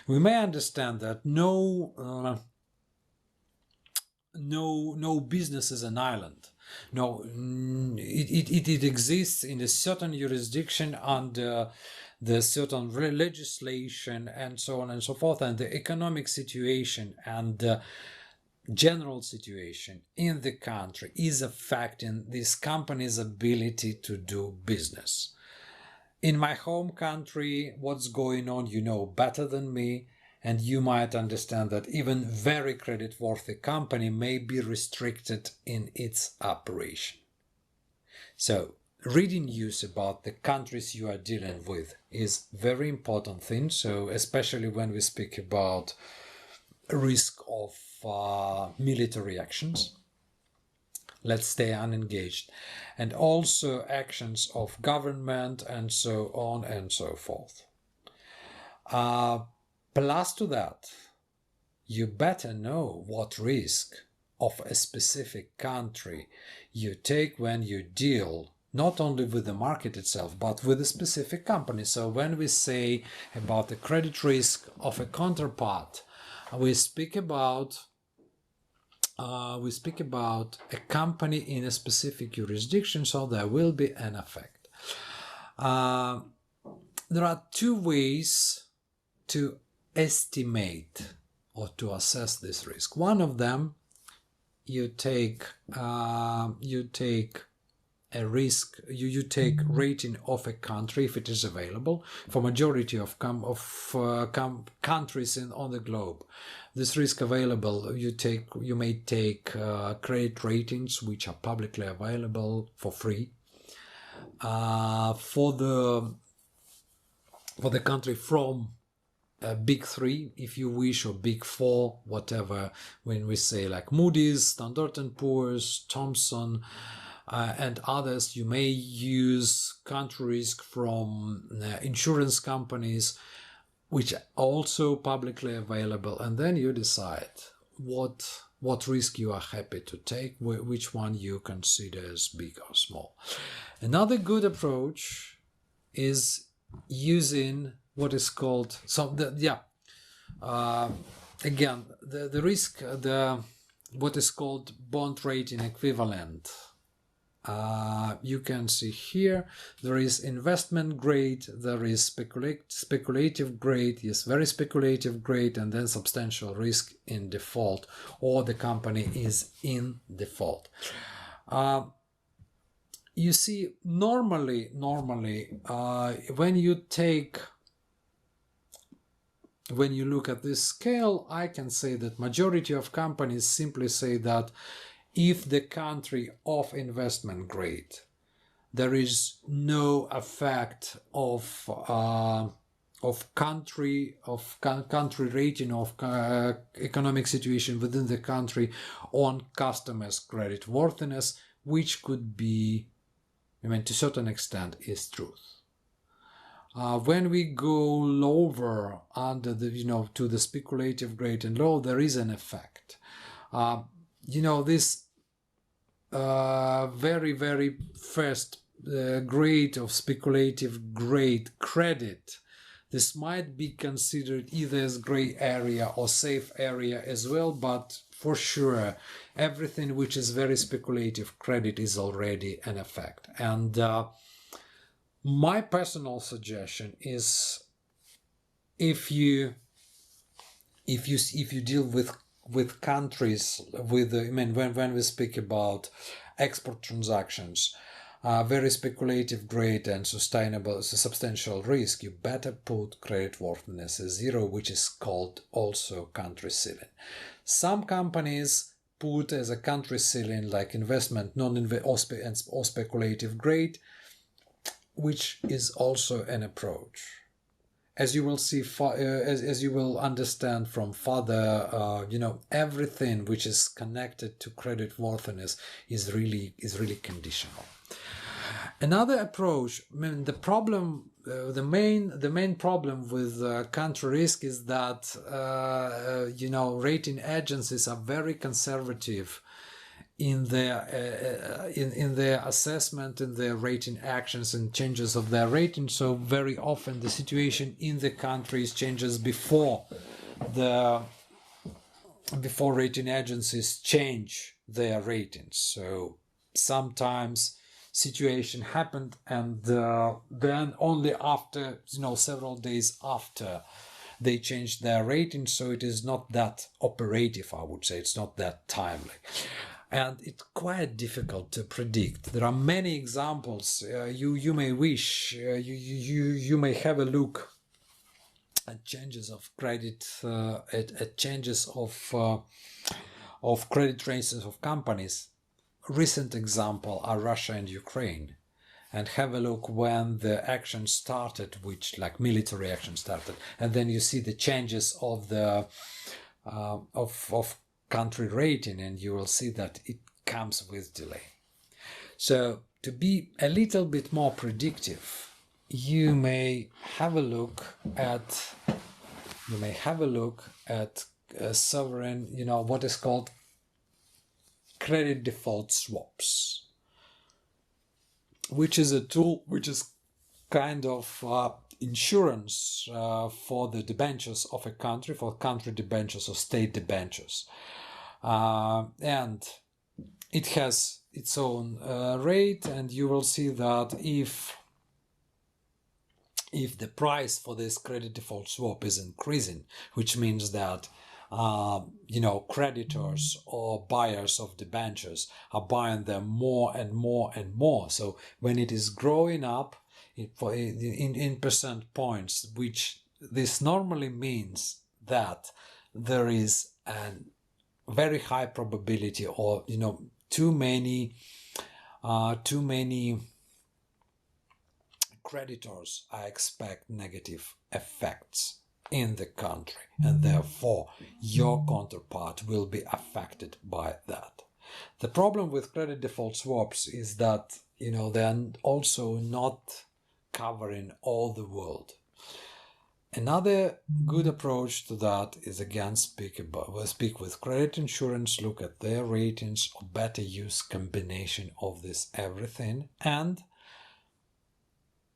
we may understand that no business is an island. No, it exists in a certain jurisdiction under the certain legislation and so on and so forth, and the economic situation and the general situation in the country is affecting this company's ability to do business. In my home country, what's going on, better than me. And you might understand that even very creditworthy company may be restricted in its operation. So reading news about the countries you are dealing with is very important thing. So especially when we speak about risk of military actions, let's stay unengaged, and also actions of government and so on and so forth. Plus to that, you better know what risk of a specific country you take when you deal not only with the market itself, but with a specific company. So when we say about the credit risk of a counterpart, we speak about a company in a specific jurisdiction, so there will be an effect. There are two ways to estimate or to assess this risk. One of them, you take a risk, you take rating of a country if it is available for majority of countries on the globe. This risk available, you may take credit ratings which are publicly available for free for the country from Big Three, if you wish, or Big Four, whatever. When we say like Moody's, Standard & Poor's, Thomson, and others, you may use country risk from insurance companies, which are also publicly available, and then you decide what risk you are happy to take, which one you consider as big or small. Another good approach is using what is called again the risk, what is called bond rating equivalent. You can see here there is investment grade, there is speculative grade, yes, very speculative grade, and then substantial risk in default, or the company is in default. You see, normally when you look at this scale, I can say that majority of companies simply say that if the country of investment grade, there is no effect of country rating of economic situation within the country on customers' creditworthiness, which could be, to a certain extent, is truth. When we go lower under the to the speculative grade and low, there is an effect. This very, very first grade of speculative grade credit, this might be considered either as gray area or safe area as well, but for sure everything which is very speculative credit is already an effect. And my personal suggestion is, if you deal with countries with when we speak about export transactions, very speculative grade and substantial risk, you better put creditworthiness as 0, which is called also country ceiling. Some companies put as a country ceiling like investment, or speculative grade, which is also an approach. As you will see, as you will understand from further, everything which is connected to creditworthiness is really conditional. Another approach, the problem, the main problem with country risk is that rating agencies are very conservative in their assessment, in their rating actions and changes of their rating. So very often the situation in the countries changes before rating agencies change their ratings. So sometimes situation happened, and then only after several days after they changed their rating. So it is not that operative, I would say. It's not that timely. And it's quite difficult to predict. There are many examples. You may wish, you may have a look at changes of credit, at changes of credit ratings of companies. Recent example are Russia and Ukraine. and have a look when the action started, which like military action started, and then you see the changes of the of country rating, and you will see that it comes with delay. So to be a little bit more predictive, you may have a look at sovereign, what is called credit default swaps, which is a tool which is kind of insurance for the debentures of a country, for country debentures or state debentures. And it has its own rate, and you will see that if the price for this credit default swap is increasing, which means that creditors or buyers of debentures are buying them more and more and more. So when it is growing up in percent points, which this normally means that there is a very high probability, or too many creditors expect negative effects in the country, and therefore your counterpart will be affected by that. The problem with credit default swaps is that they're also not covering all the world. Another good approach to that is, again, speak with credit insurance, look at their ratings, or better use combination of this everything. And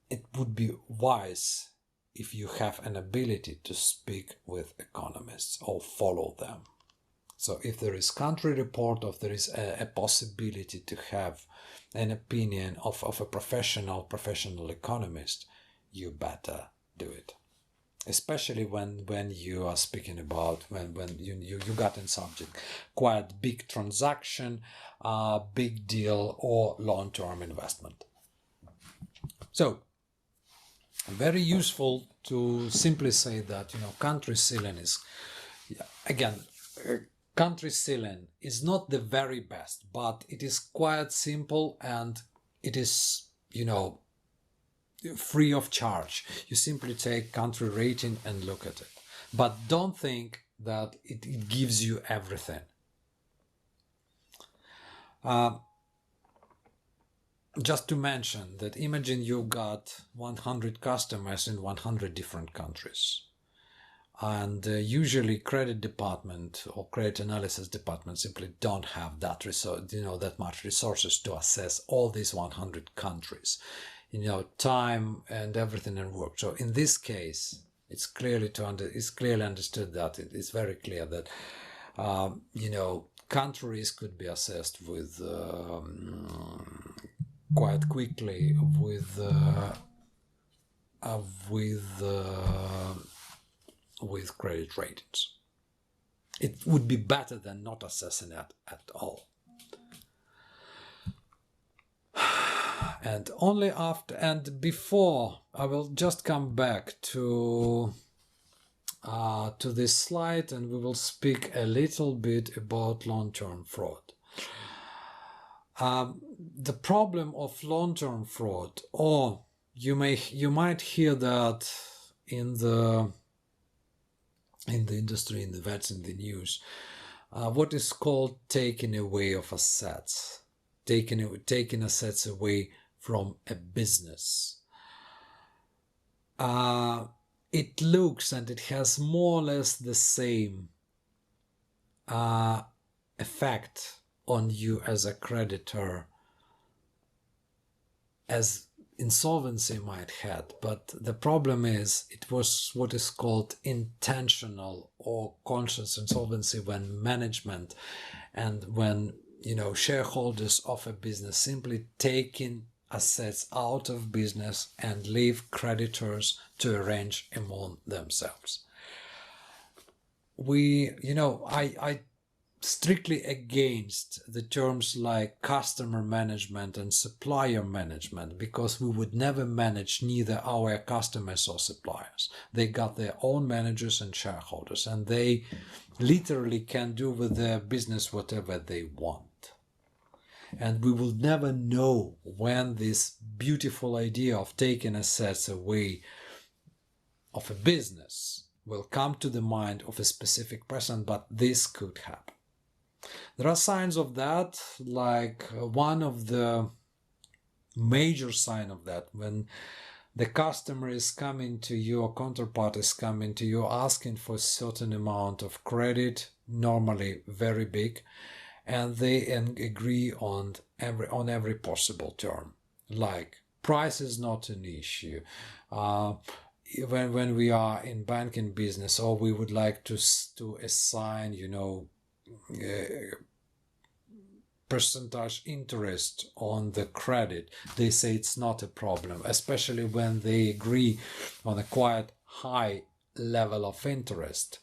it would be wise if you have an ability to speak with economists or follow them. So if there is country report, or if there is a possibility to have an opinion of a professional economist, you better do it. Especially when you are speaking about when you got in subject quite big transaction, big deal, or long-term investment. So very useful to simply say that country ceiling is, again, country ceiling is not the very best, but it is quite simple, and it is free of charge. You simply take country rating and look at it, but don't think that it gives you everything. Just to mention that, imagine you got 100 customers in 100 different countries, and usually credit department or credit analysis department simply don't have that that much resources to assess all these 100 countries, time and everything and work. So in this case, it's clearly understood that it is very clear that countries could be assessed with quite quickly with credit ratings. It would be better than not assessing it at all. And only after and before, I will just come back to this slide, and we will speak a little bit about long-term fraud. The problem of long-term fraud, or you might hear that in the industry, in the vets, in the news, what is called taking away of assets, taking assets away from a business. It looks, and it has more or less the same effect on you as a creditor as insolvency might have, but the problem is it was what is called intentional or conscious insolvency, when management and when shareholders of a business simply taking assets out of business and leave creditors to arrange among themselves. I strictly against the terms like customer management and supplier management, because we would never manage neither our customers or suppliers. They got their own managers and shareholders, and they literally can do with their business whatever they want. And we will never know when this beautiful idea of taking assets away of a business will come to the mind of a specific person, but this could happen. There are signs of that, like one of the major sign of that, when the customer is coming to you or counterpart is coming to you asking for a certain amount of credit, normally very big, and they agree on every possible term, like price is not an issue. When we are in banking business, or we would like to assign, percentage interest on the credit, they say it's not a problem, especially when they agree on a quite high level of interest.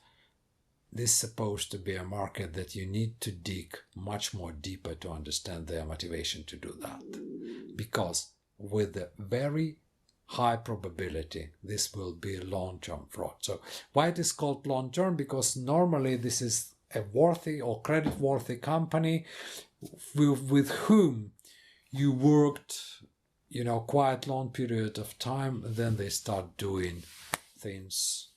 This is supposed to be a market that you need to dig much more deeper to understand their motivation to do that, because with a very high probability this will be a long-term fraud. So why it is called long-term? Because normally this is a worthy or credit-worthy company with whom you worked, quite long period of time, then they start doing things,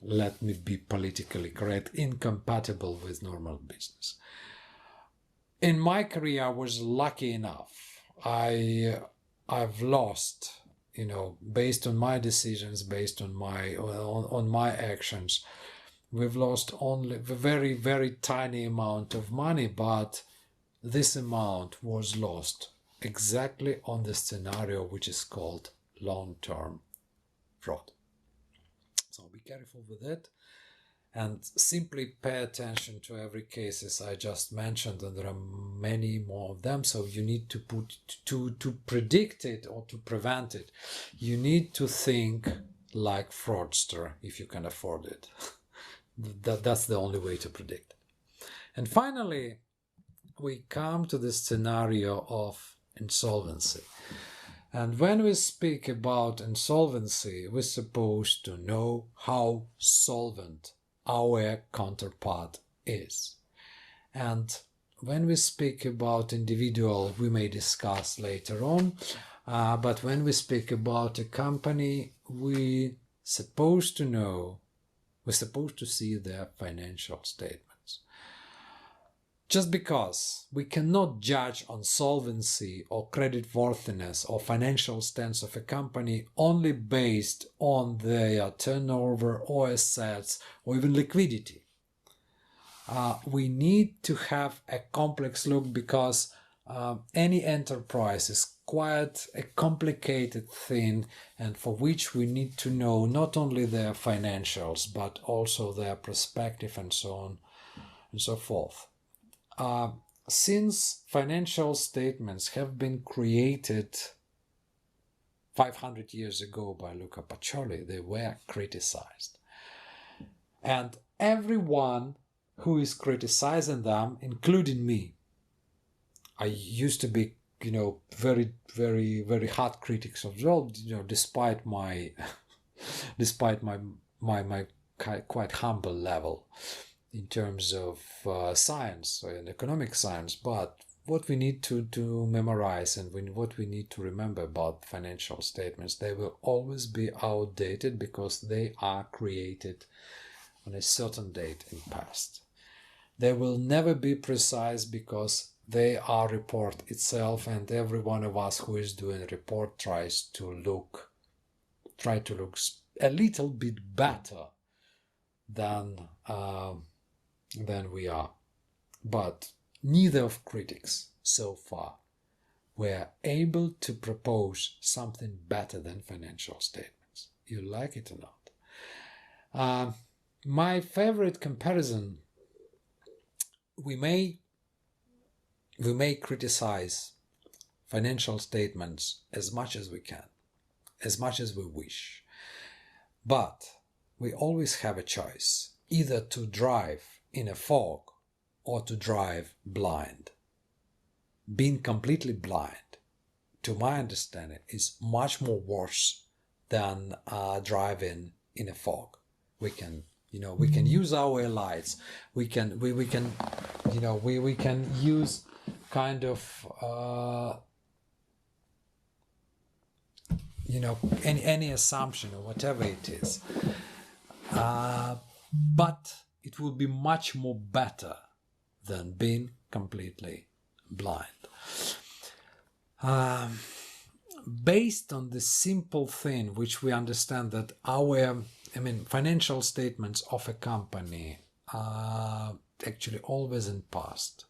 let me be politically correct, incompatible with normal business. In my career, I was lucky enough. I've lost, based on my decisions, based on my actions, we've lost only a very, very tiny amount of money, but this amount was lost exactly on the scenario which is called long-term fraud. So be careful with it, and simply pay attention to every cases I just mentioned, and there are many more of them. So you need to to predict it or to prevent it, you need to think like fraudster if you can afford it. That's the only way to predict it. And finally, we come to the scenario of insolvency. And when we speak about insolvency, we're supposed to know how solvent our counterpart is. And when we speak about individual, we may discuss later on, but when we speak about a company, we're supposed to see their financial statements. Just because we cannot judge on solvency or creditworthiness or financial stance of a company only based on their turnover or assets or even liquidity. We need to have a complex look, because any enterprise is quite a complicated thing, and for which we need to know not only their financials but also their perspective and so on and so forth. Since financial statements have been created 500 years ago by Luca Pacioli, they were criticized. And everyone who is criticizing them, including me, I used to be, very, very, very hard critics of well, despite my quite humble level in terms of science and economic science. But what we need to memorize and what we need to remember about financial statements, they will always be outdated because they are created on a certain date in past. They will never be precise because they are report itself, and every one of us who is doing a report try to look a little bit better than we are. But neither of critics so far were able to propose something better than financial statements. You like it or not? My favorite comparison, we may criticize financial statements as much as we can, as much as we wish, but we always have a choice, either to drive in a fog or to drive blind. Being completely blind, to my understanding, is much more worse than driving in a fog. We can, We can use our allies. We can use kind of any assumption or whatever it is. But it will be much more better than being completely blind. Based on the simple thing which we understand that financial statements of a company are actually always in past.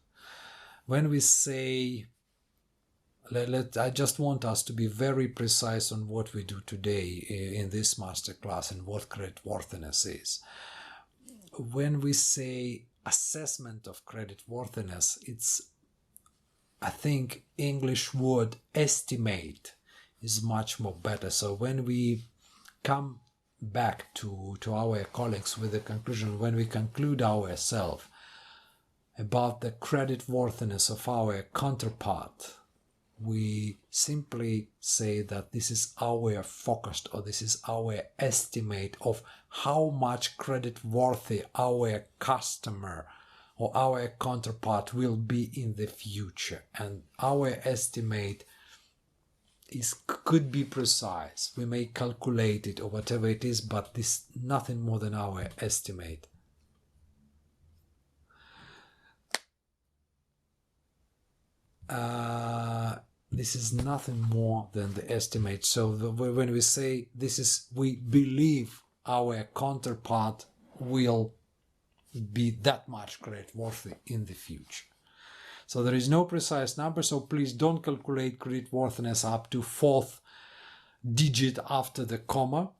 When we say, I just want us to be very precise on what we do today in this masterclass and what creditworthiness is. When we say assessment of creditworthiness, it's, I think, English word estimate is much more better. So when we come back to our colleagues with the conclusion, when we conclude ourselves about the creditworthiness of our counterpart, we simply say that this is our forecast, or this is our estimate of how much creditworthy our customer or our counterpart will be in the future. And our estimate could be precise. We may calculate it or whatever it is, but this is nothing more than our estimate. This is nothing more than the estimate. So when we say we believe our counterpart will be that much creditworthy in the future. So there is no precise number, so please don't calculate creditworthiness up to 4th digit after the comma.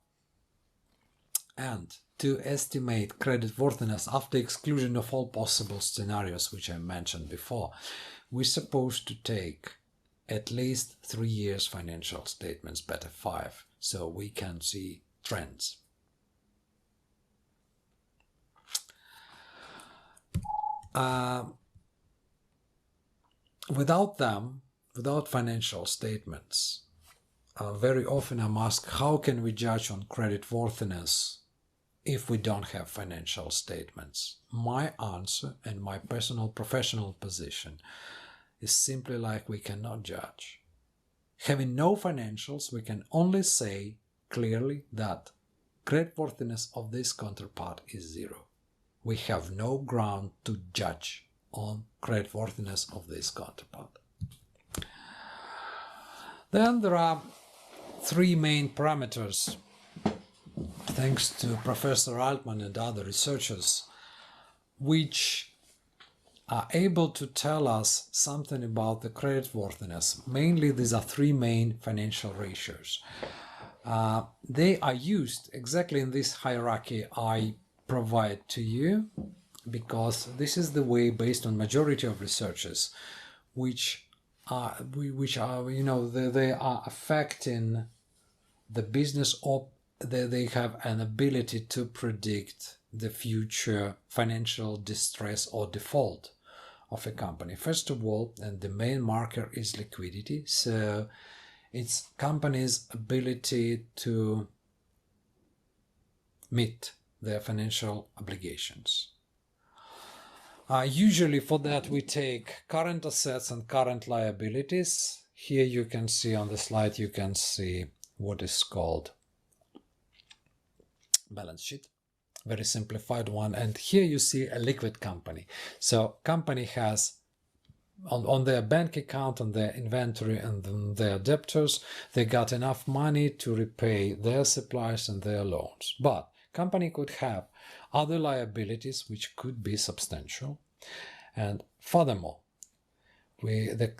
And to estimate creditworthiness after exclusion of all possible scenarios, which I mentioned before, we're supposed to take at least 3 years financial statements, better 5, so we can see trends. Without them, without financial statements, very often I'm asked, how can we judge on creditworthiness if we don't have financial statements? My answer and my personal professional position is simply like we cannot judge. Having no financials, we can only say clearly that creditworthiness of this counterpart is 0. We have no ground to judge on creditworthiness of this counterpart. Then there are 3 main parameters, thanks to Professor Altman and other researchers, which are able to tell us something about the creditworthiness. Mainly, these are 3 main financial ratios. They are used exactly in this hierarchy I provide to you, because this is the way, based on majority of researchers, which are they are affecting the business, or they have an ability to predict the future financial distress or default of a company. First of all, and the main marker is liquidity. So it's company's ability to meet their financial obligations. Usually for that we take current assets and current liabilities. Here you can see on the slide, you can see what is called balance sheet, very simplified one. And here you see a liquid company. So company has on their bank account, on their inventory and on their debtors, they got enough money to repay their suppliers and their loans. But company could have other liabilities which could be substantial. And furthermore, the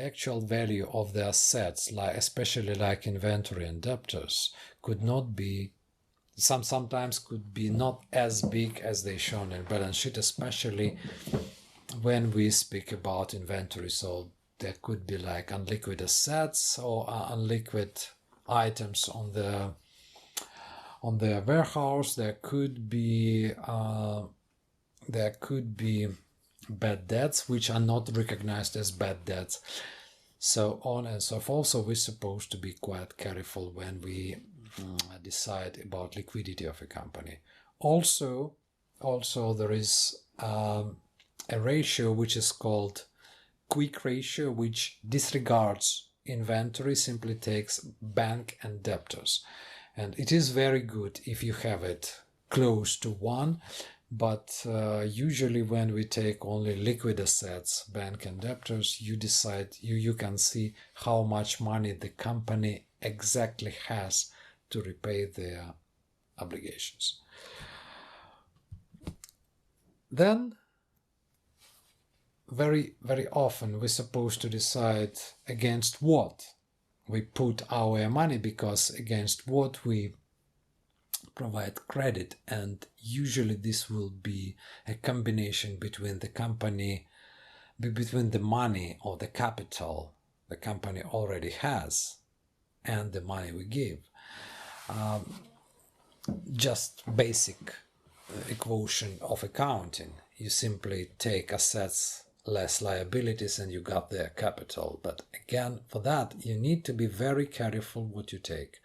actual value of the assets, especially like inventory and debtors, could not be, sometimes could be not as big as they shown in balance sheet, especially when we speak about inventory. So there could be like unliquid assets or unliquid items on the warehouse. There could be bad debts which are not recognized as bad debts, so on and so forth. So we're supposed to be quite careful when we decide about liquidity of a company. Also there is a ratio which is called quick ratio, which disregards inventory, simply takes bank and debtors. And it is very good if you have it close to 1, but usually when we take only liquid assets, bank and debtors, you decide, you can see how much money the company exactly has to repay their obligations. Then very often we're supposed to decide against what we put our money, because against what we provide credit, and usually this will be a combination between the company, between the money or the capital the company already has and the money we give. Just basic equation of accounting. You simply take assets less liabilities and you got their capital. But again, for that you need to be very careful what you take,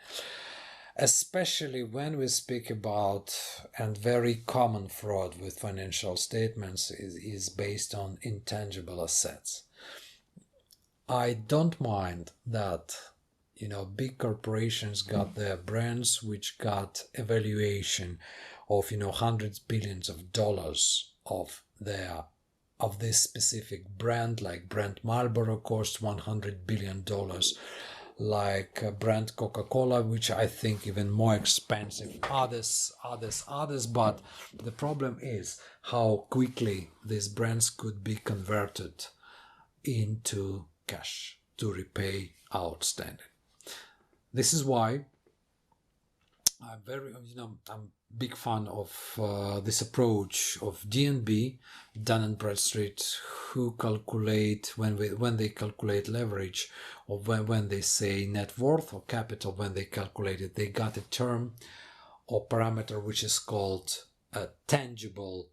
especially when we speak about, and very common fraud with financial statements is based on intangible assets. I don't mind that, you know, big corporations got their brands which got evaluation of, you know, hundreds billions of dollars of this specific brand, like brand Marlboro costs $100 billion, like brand Coca-Cola, which I think even more expensive, others, but the problem is how quickly these brands could be converted into cash to repay outstanding. This is why I'm I'm big fan of this approach of D&B, Dun & Bradstreet, who calculate when they calculate leverage, or when they say net worth or capital, when they calculate it, they got a term or parameter which is called a tangible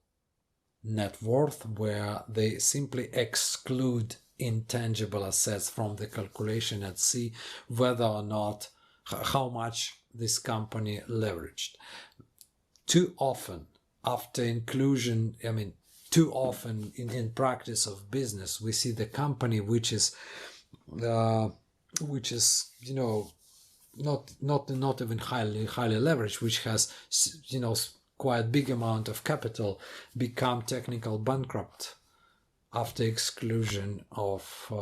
net worth, where they simply exclude intangible assets from the calculation and see whether or not how much this company leveraged. Too often after inclusion, too often in practice of business, we see the company which is not even highly leveraged, which has quite big amount of capital, become technical bankrupt after exclusion of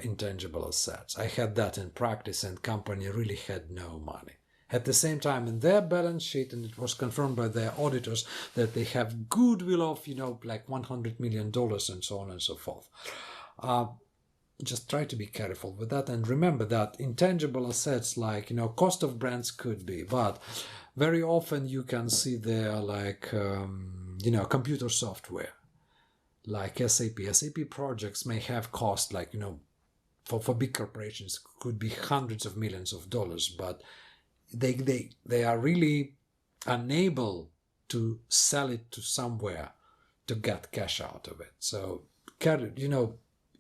intangible assets. I had that in practice, and company really had no money. At the same time, in their balance sheet, and it was confirmed by their auditors, that they have goodwill of, like $100 million and so on and so forth. Just try to be careful with that, and remember that intangible assets like, cost of brands could be, but very often you can see there like, computer software, like SAP. SAP projects may have cost like, for big corporations could be hundreds of millions of dollars, but they are really unable to sell it to somewhere to get cash out of it. So,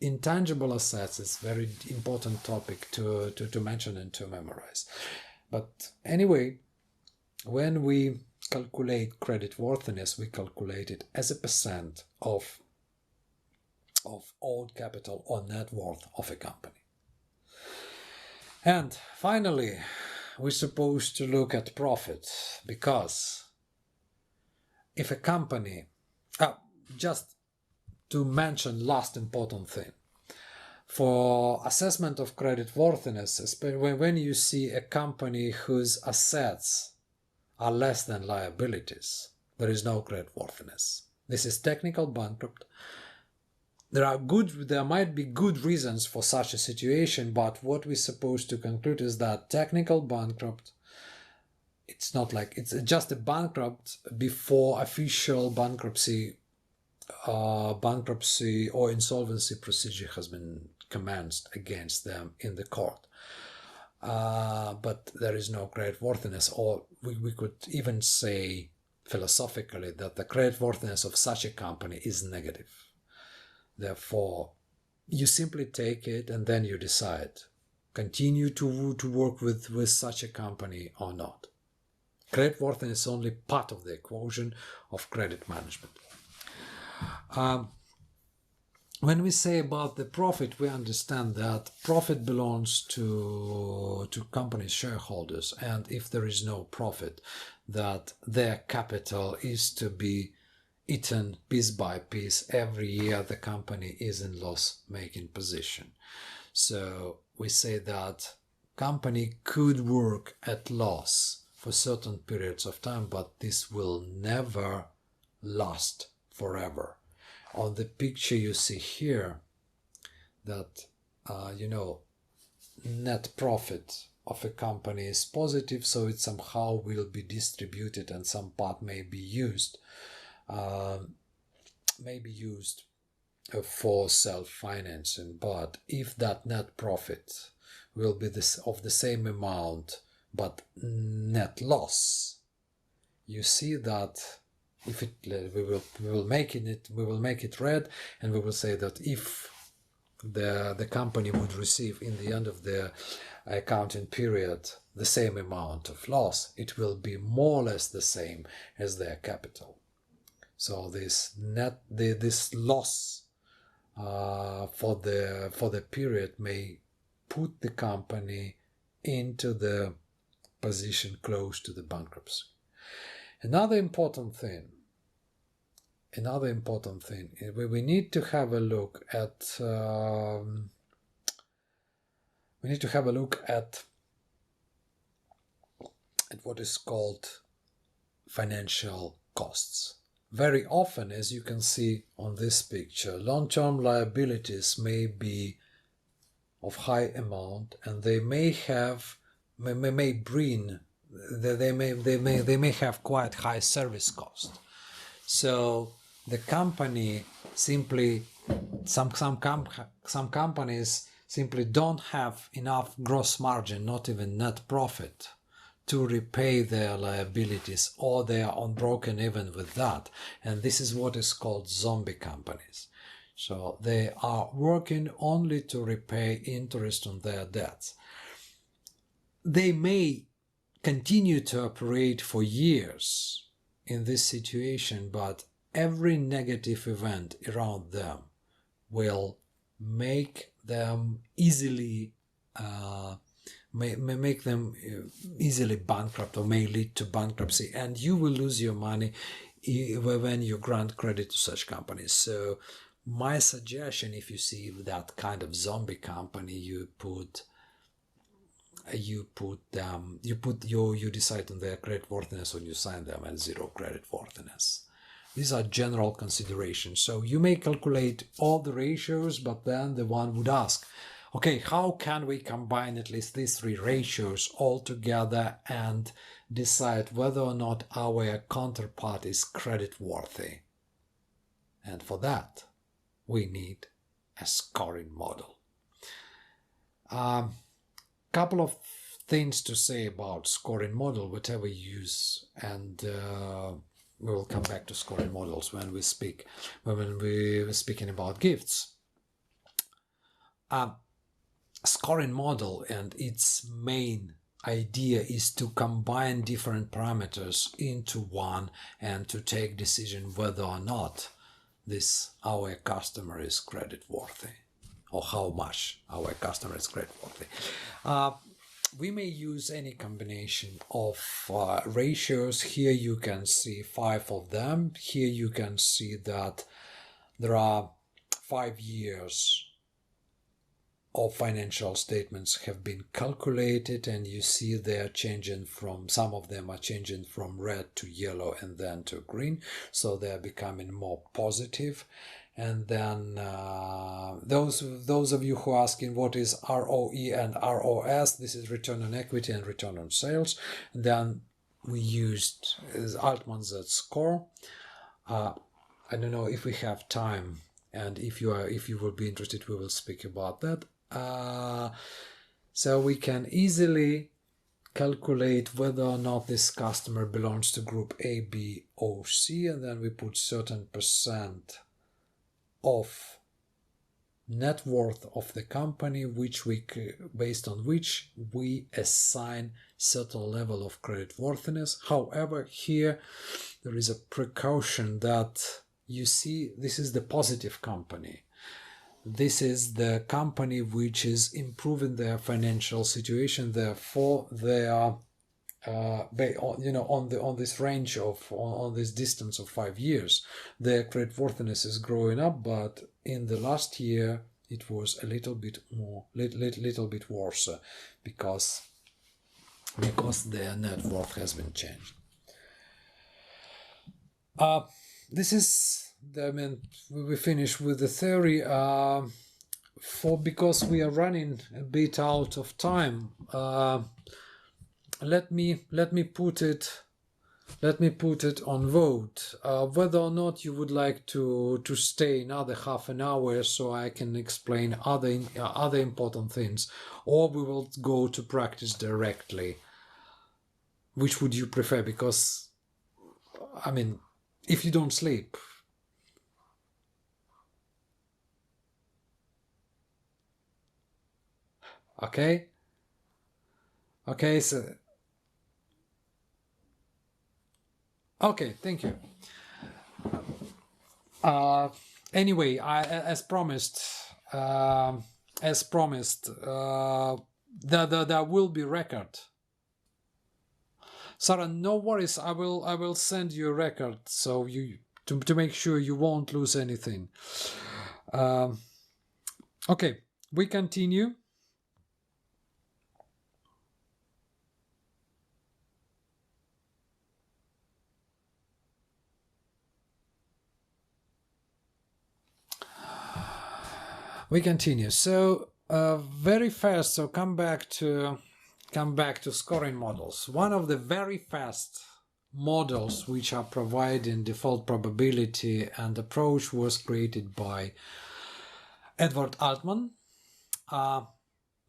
intangible assets is very important topic to mention and to memorize. But anyway, when we calculate creditworthiness, we calculate it as a percent of owned capital or net worth of a company. And finally, we're supposed to look at profit, because if a company, just to mention last important thing, for assessment of creditworthiness, especially when you see a company whose assets are less than liabilities, there is no creditworthiness. This is technical bankrupt. There might be good reasons for such a situation, but what we're supposed to conclude is that technical bankrupt, it's not like it's just a bankrupt before official bankruptcy or insolvency procedure has been commenced against them in the court. But there is no creditworthiness, or we could even say philosophically that the creditworthiness of such a company is negative. Therefore, you simply take it and then you decide continue to work with such a company or not. Creditworthiness is only part of the equation of credit management. When we say about the profit, we understand that profit belongs to company shareholders, and if there is no profit, that their capital is to be eaten piece by piece. Every year the company is in loss-making position. So we say that company could work at loss for certain periods of time, but this will never last forever. On the picture you see here that, net profit of a company is positive, so it somehow will be distributed and some part may be used for self-financing. But if that net profit will be of the same amount but net loss, you see that if it we will make it red, and we will say that if the company would receive in the end of the accounting period the same amount of loss, it will be more or less the same as their capital. So this loss for the period may put the company into the position close to the bankruptcy. Another important thing, we need to have a look at what is called financial costs. Very often, as you can see on this picture, long-term liabilities may be of high amount, and they may have quite high service cost. So the company simply, some companies simply don't have enough gross margin, not even net profit, to repay their liabilities, or they are unbroken even with that. And this is what is called zombie companies. So they are working only to repay interest on their debts. They may continue to operate for years in this situation, but every negative event around them will make them easily make them easily bankrupt, or may lead to bankruptcy, and you will lose your money when you grant credit to such companies. So my suggestion, if you see that kind of zombie company, you decide on their creditworthiness when you sign them at zero creditworthiness. These are general considerations. So you may calculate all the ratios, but then the one would ask, okay, how can we combine at least these three ratios all together and decide whether or not our counterpart is creditworthy? And for that, we need a scoring model. Couple of things to say about scoring model, whatever you use, and we will come back to scoring models when we were speaking about gifts. Scoring model and its main idea is to combine different parameters into one and to take decision whether or not our customer is creditworthy, or how much our customer is creditworthy. We may use any combination of ratios. Here you can see 5 of them. Here you can see that there are 5 years of financial statements have been calculated, and you see they're changing from, some of them are changing from red to yellow and then to green, so they're becoming more positive. And then those of you who are asking what is ROE and ROS, this is return on equity and return on sales. And then we used Altman's score. I don't know if we have time, and if you will be interested, we will speak about that. So we can easily calculate whether or not this customer belongs to group A, B, or C, and then we put certain percent of net worth of the company, based on which we assign certain level of creditworthiness. However, here there is a precaution that you see this is the positive company. This is the company which is improving their financial situation. Therefore, they are on this range of on this distance of 5 years, their creditworthiness is growing up, but in the last year it was a little bit worse because their net worth has been changed. This is we finish with the theory because we are running a bit out of time. Let me put it on vote whether or not you would like to stay another half an hour so I can explain other important things, or we will go to practice directly. Which would you prefer? Because if you don't sleep, okay, so okay, thank you. Anyway, as promised, there will be record. Sarah, no worries. I will send you a record so you to make sure you won't lose anything. Okay, we continue. We continue. So very fast. So come back to scoring models. One of the very fast models which are providing default probability and approach was created by Edward Altman,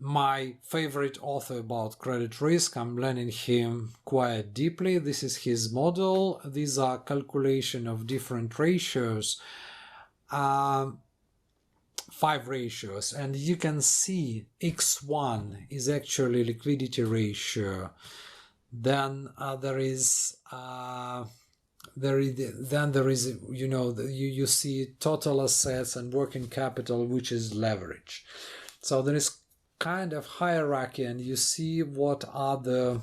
my favorite author about credit risk. I'm learning him quite deeply. This is his model. These are calculation of different ratios. 5 ratios, and you can see X1 is actually liquidity ratio. Then there is you see total assets and working capital, which is leverage. So there is kind of hierarchy, and you see what are the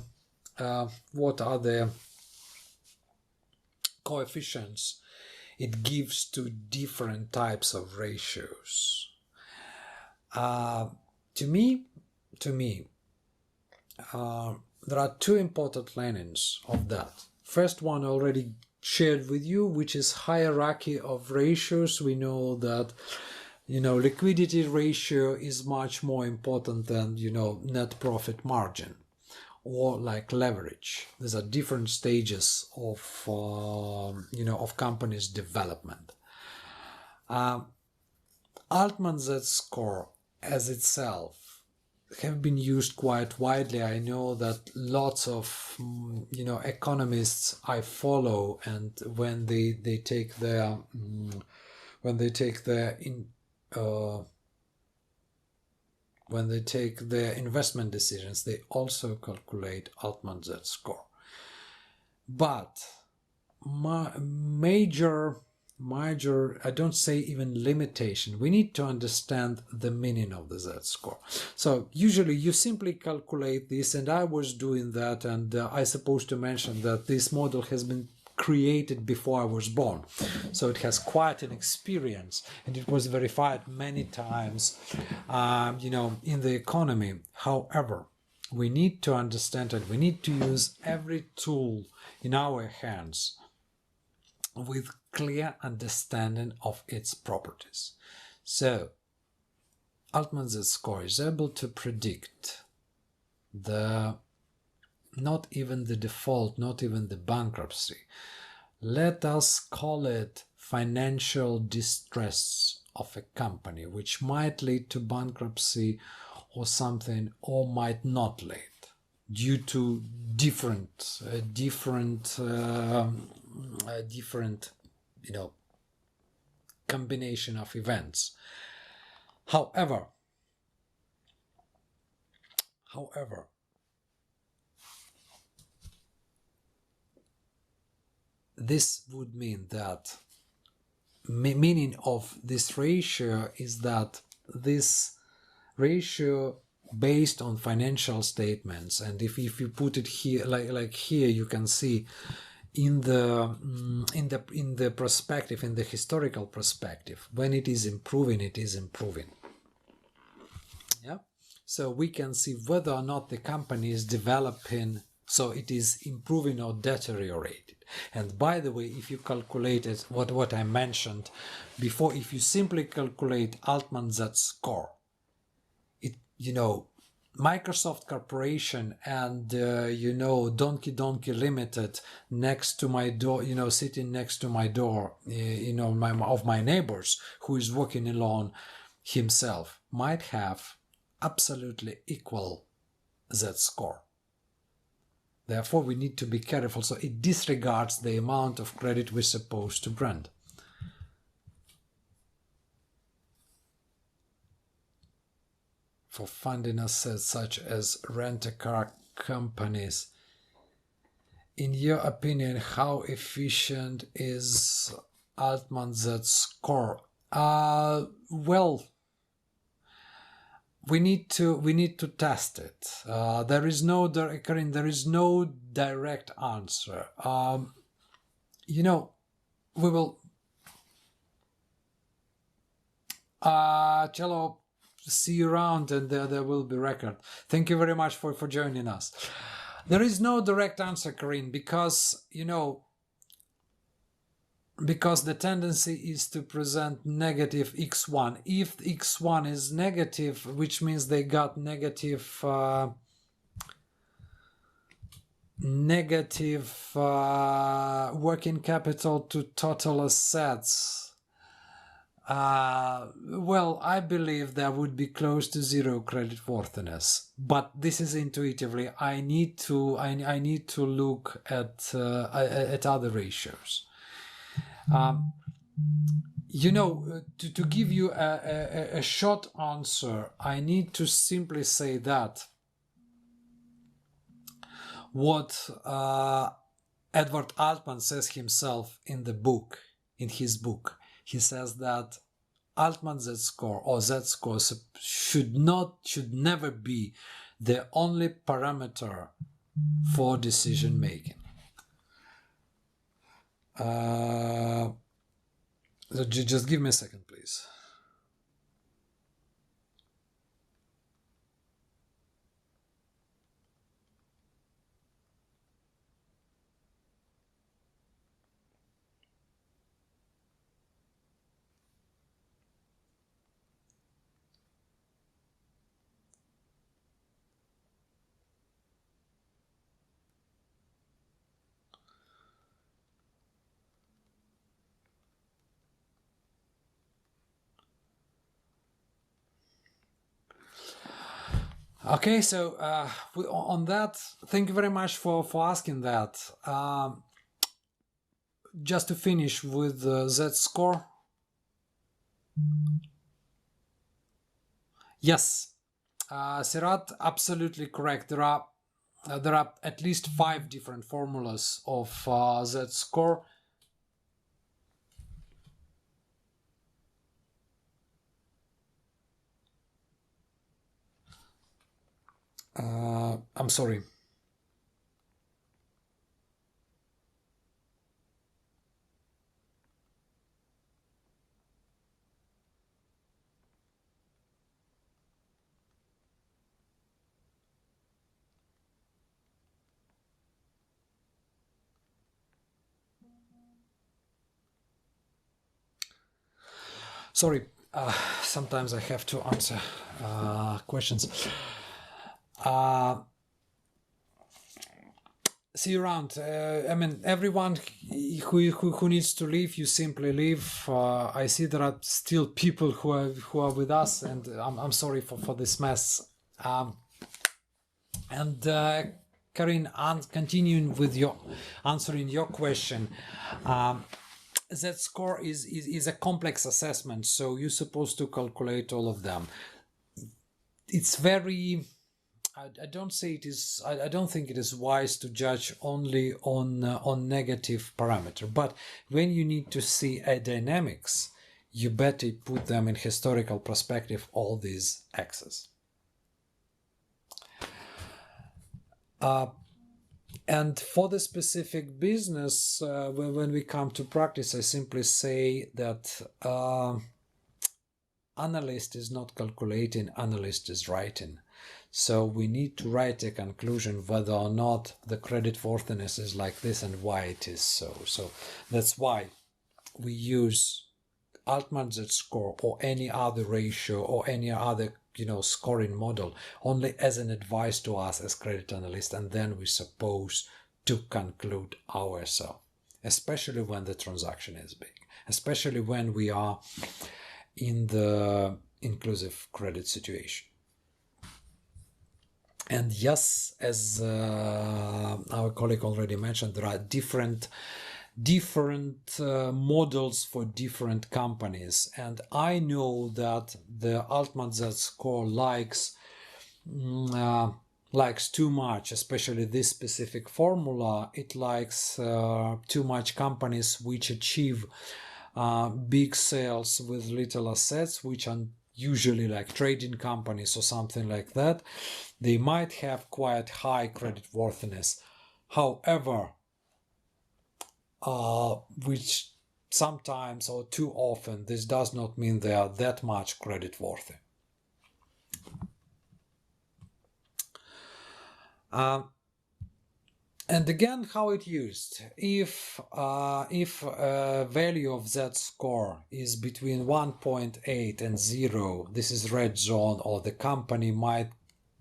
coefficients it gives to different types of ratios. To me, there are 2 important learnings of that. First one already shared with you, which is hierarchy of ratios. We know that liquidity ratio is much more important than net profit margin or like leverage. These are different stages of companies' development. Altman Z-score as itself have been used quite widely. I know that lots of economists I follow, and when they take their investment decisions, they also calculate Altman Z-score. But major, I don't say even limitation, we need to understand the meaning of the Z-score. So usually you simply calculate this, and I was doing that, and I supposed to mention that this model has been created before I was born, so it has quite an experience, and it was verified many times in the economy. However, we need to understand it. We need to use every tool in our hands with clear understanding of its properties. So Altman Z-score is able to predict not even the default, not even the bankruptcy. Let us call it financial distress of a company, which might lead to bankruptcy or something, or might not lead due to different combination of events. However, this would mean that meaning of this ratio is that this ratio based on financial statements, and if you put it here like here, you can see in the perspective, in the historical perspective, when it is improving, it is improving. Yeah, so we can see whether or not the company is developing, so it is improving or deteriorated. And by the way, if you calculate it, what I mentioned before, if you simply calculate Altman Z-score, it, Microsoft Corporation and Donkey Limited next to my door, sitting next to my door, of my neighbors, who is working alone himself, might have absolutely equal Z-score. Therefore, we need to be careful. So it disregards the amount of credit we're supposed to grant. For funding assets such as rent-a-car companies, in your opinion, how efficient is Altman Z-score? Well, we need to test it. There is no direct answer. We will. Cello, see you around, and there will be record. Thank you very much for joining us. There is no direct answer, Corinne, because because the tendency is to present negative x1. If x1 is negative, which means they got negative working capital to total assets, well, I believe that would be close to zero creditworthiness. But this is intuitively. I need to look at other ratios. To give you a short answer, I need to simply say that what Edward Altman says himself in his book, he says that Altman Z-score or Z-score should never be the only parameter for decision making. So just give me a second, please. Okay, so on that, thank you very much for asking that. Just to finish with Z-score. Yes, Sirat, absolutely correct. There are at least 5 different formulas of Z-score. I'm sorry. Sorry, sometimes I have to answer questions. See you around. I mean, everyone who needs to leave, you simply leave. I see there are still people who are with us, and I'm sorry for this mess. And Karin, continuing with answering your question. Z-score is a complex assessment, so you're supposed to calculate all of them. It's very... I don't say it is. I don't think it is wise to judge only on negative parameter. But when you need to see a dynamics, you better put them in historical perspective. All these axes. And for the specific business, when we come to practice, I simply say that analyst is not calculating, analyst is writing. So we need to write a conclusion whether or not the creditworthiness is like this and why it is so. So that's why we use Altman Z-score or any other ratio or any other scoring model only as an advice to us as credit analysts, and then we're supposed to conclude ourselves, especially when the transaction is big, especially when we are in the inclusive credit situation. And yes, as our colleague already mentioned, there are different models for different companies, and I know that the Altman Z-score likes too much, especially this specific formula. It likes too much companies which achieve big sales with little assets, which are usually like trading companies or something like that. They might have quite high creditworthiness. However, which sometimes or too often, this does not mean they are that much creditworthy. And again, how it used. If value of Z-score is between 1.8 and 0, this is red zone, or the company might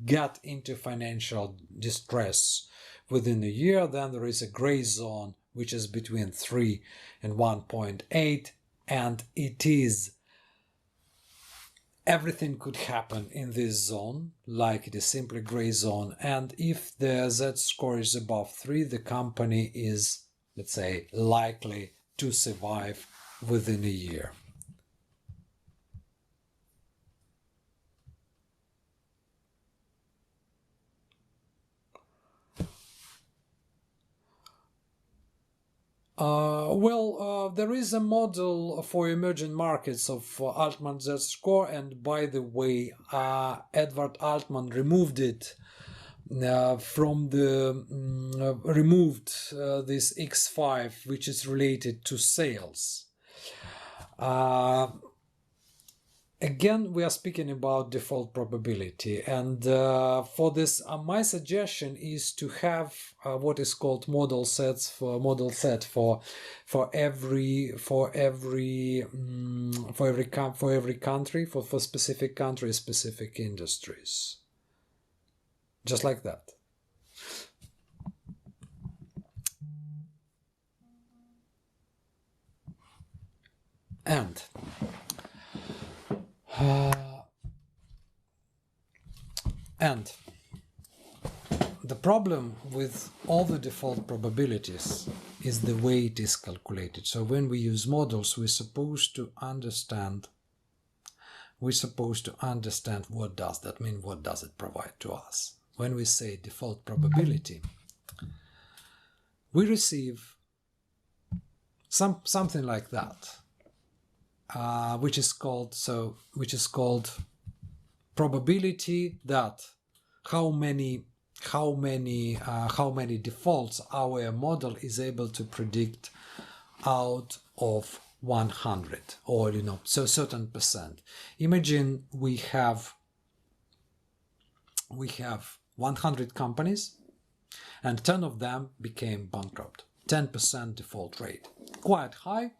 get into financial distress within a year, then there is a gray zone which is between 3 and 1.8, and it is everything could happen in this zone, like it is simply gray zone. And if the Z-score is above 3, the company is, let's say, likely to survive within a year. There is a model for emerging markets of Altman Z-score, and by the way, Edward Altman removed it from the removed this X5, which is related to sales. Again, we are speaking about default probability, and for this, my suggestion is to have what is called model set for every country, for specific countries, specific industries, just like that. And the problem with all the default probabilities is the way it is calculated. So when we use models, we're supposed to understand what does that mean, what does it provide to us. When we say default probability, we receive something like that, which is called probability that how many defaults our model is able to predict out of 100, or so certain percent. Imagine we have 100 companies and 10 of them became bankrupt. 10% default rate, quite high.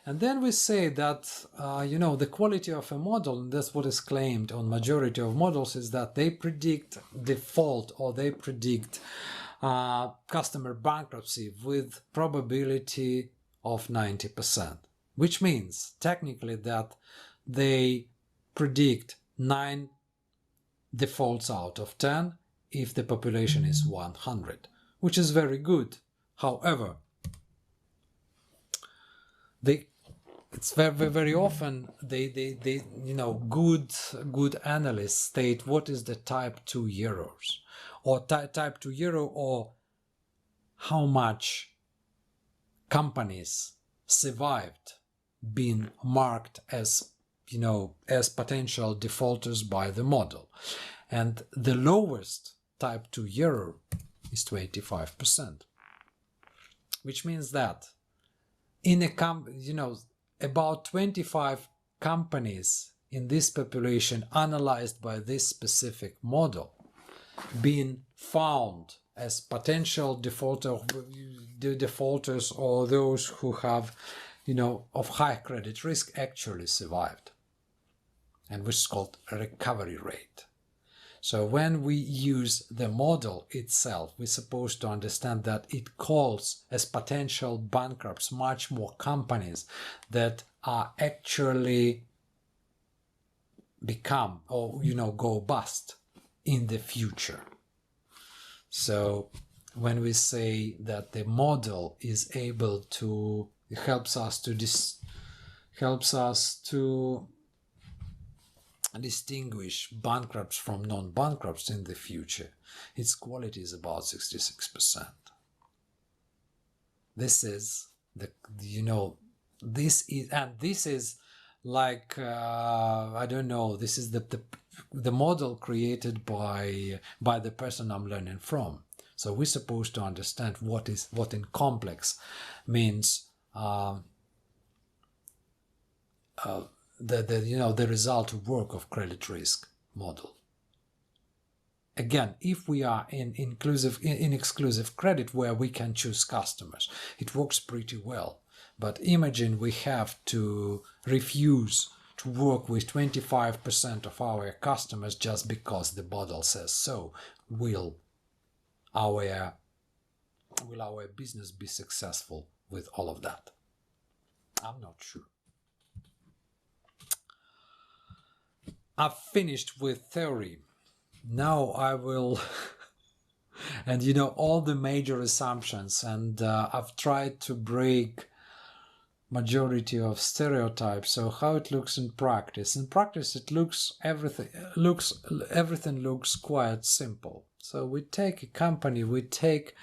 And then we say that the quality of a model, and that's what is claimed on majority of models, is that they predict default, or they predict customer bankruptcy with probability of 90%, which means technically that they predict 9 defaults out of 10 if the population is 100, which is very good. However, it's very often they good analysts state what is the type 2 errors, or type 2 error, or how much companies survived being marked as as potential defaulters by the model. And the lowest type 2 error is 25%, which means that in a about 25 companies in this population analyzed by this specific model being found as potential defaulters, or those who have of high credit risk, actually survived, and which is called a recovery rate. So when we use the model itself, we're supposed to understand that it calls as potential bankrupts much more companies that are actually become or go bust in the future. So when we say that the model is able to helps us to distinguish bankrupts from non-bankrupts in the future, its quality is about 66%. This is this is like I don't know, this is the model created by the person I'm learning from. So we're supposed to understand what in complex means the result of work of credit risk model. Again, if we are in exclusive credit where we can choose customers, it works pretty well. But imagine we have to refuse to work with 25% of our customers just because the model says so. Will our business be successful with all of that? I'm not sure. I've finished with theory. Now I will and all the major assumptions, and I've tried to break majority of stereotypes. So how it looks in practice. In practice, everything looks quite simple. So we take a company, we take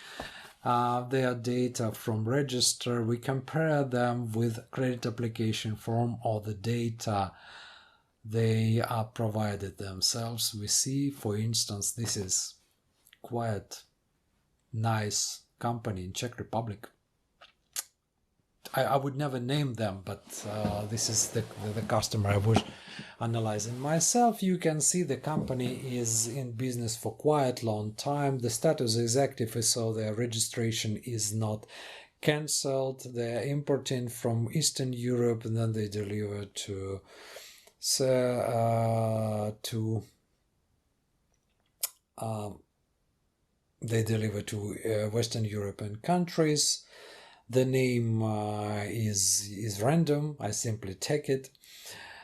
their data from register, we compare them with credit application form or the data they are provided themselves. We see, for instance, this is quite nice company in Czech Republic. I would never name them, but this is the customer I was analyzing myself. You can see the company is in business for quite long time. The status is active, so their registration is not cancelled. They're importing from Eastern Europe, and then they deliver to Western European countries. The name is random. I simply take it.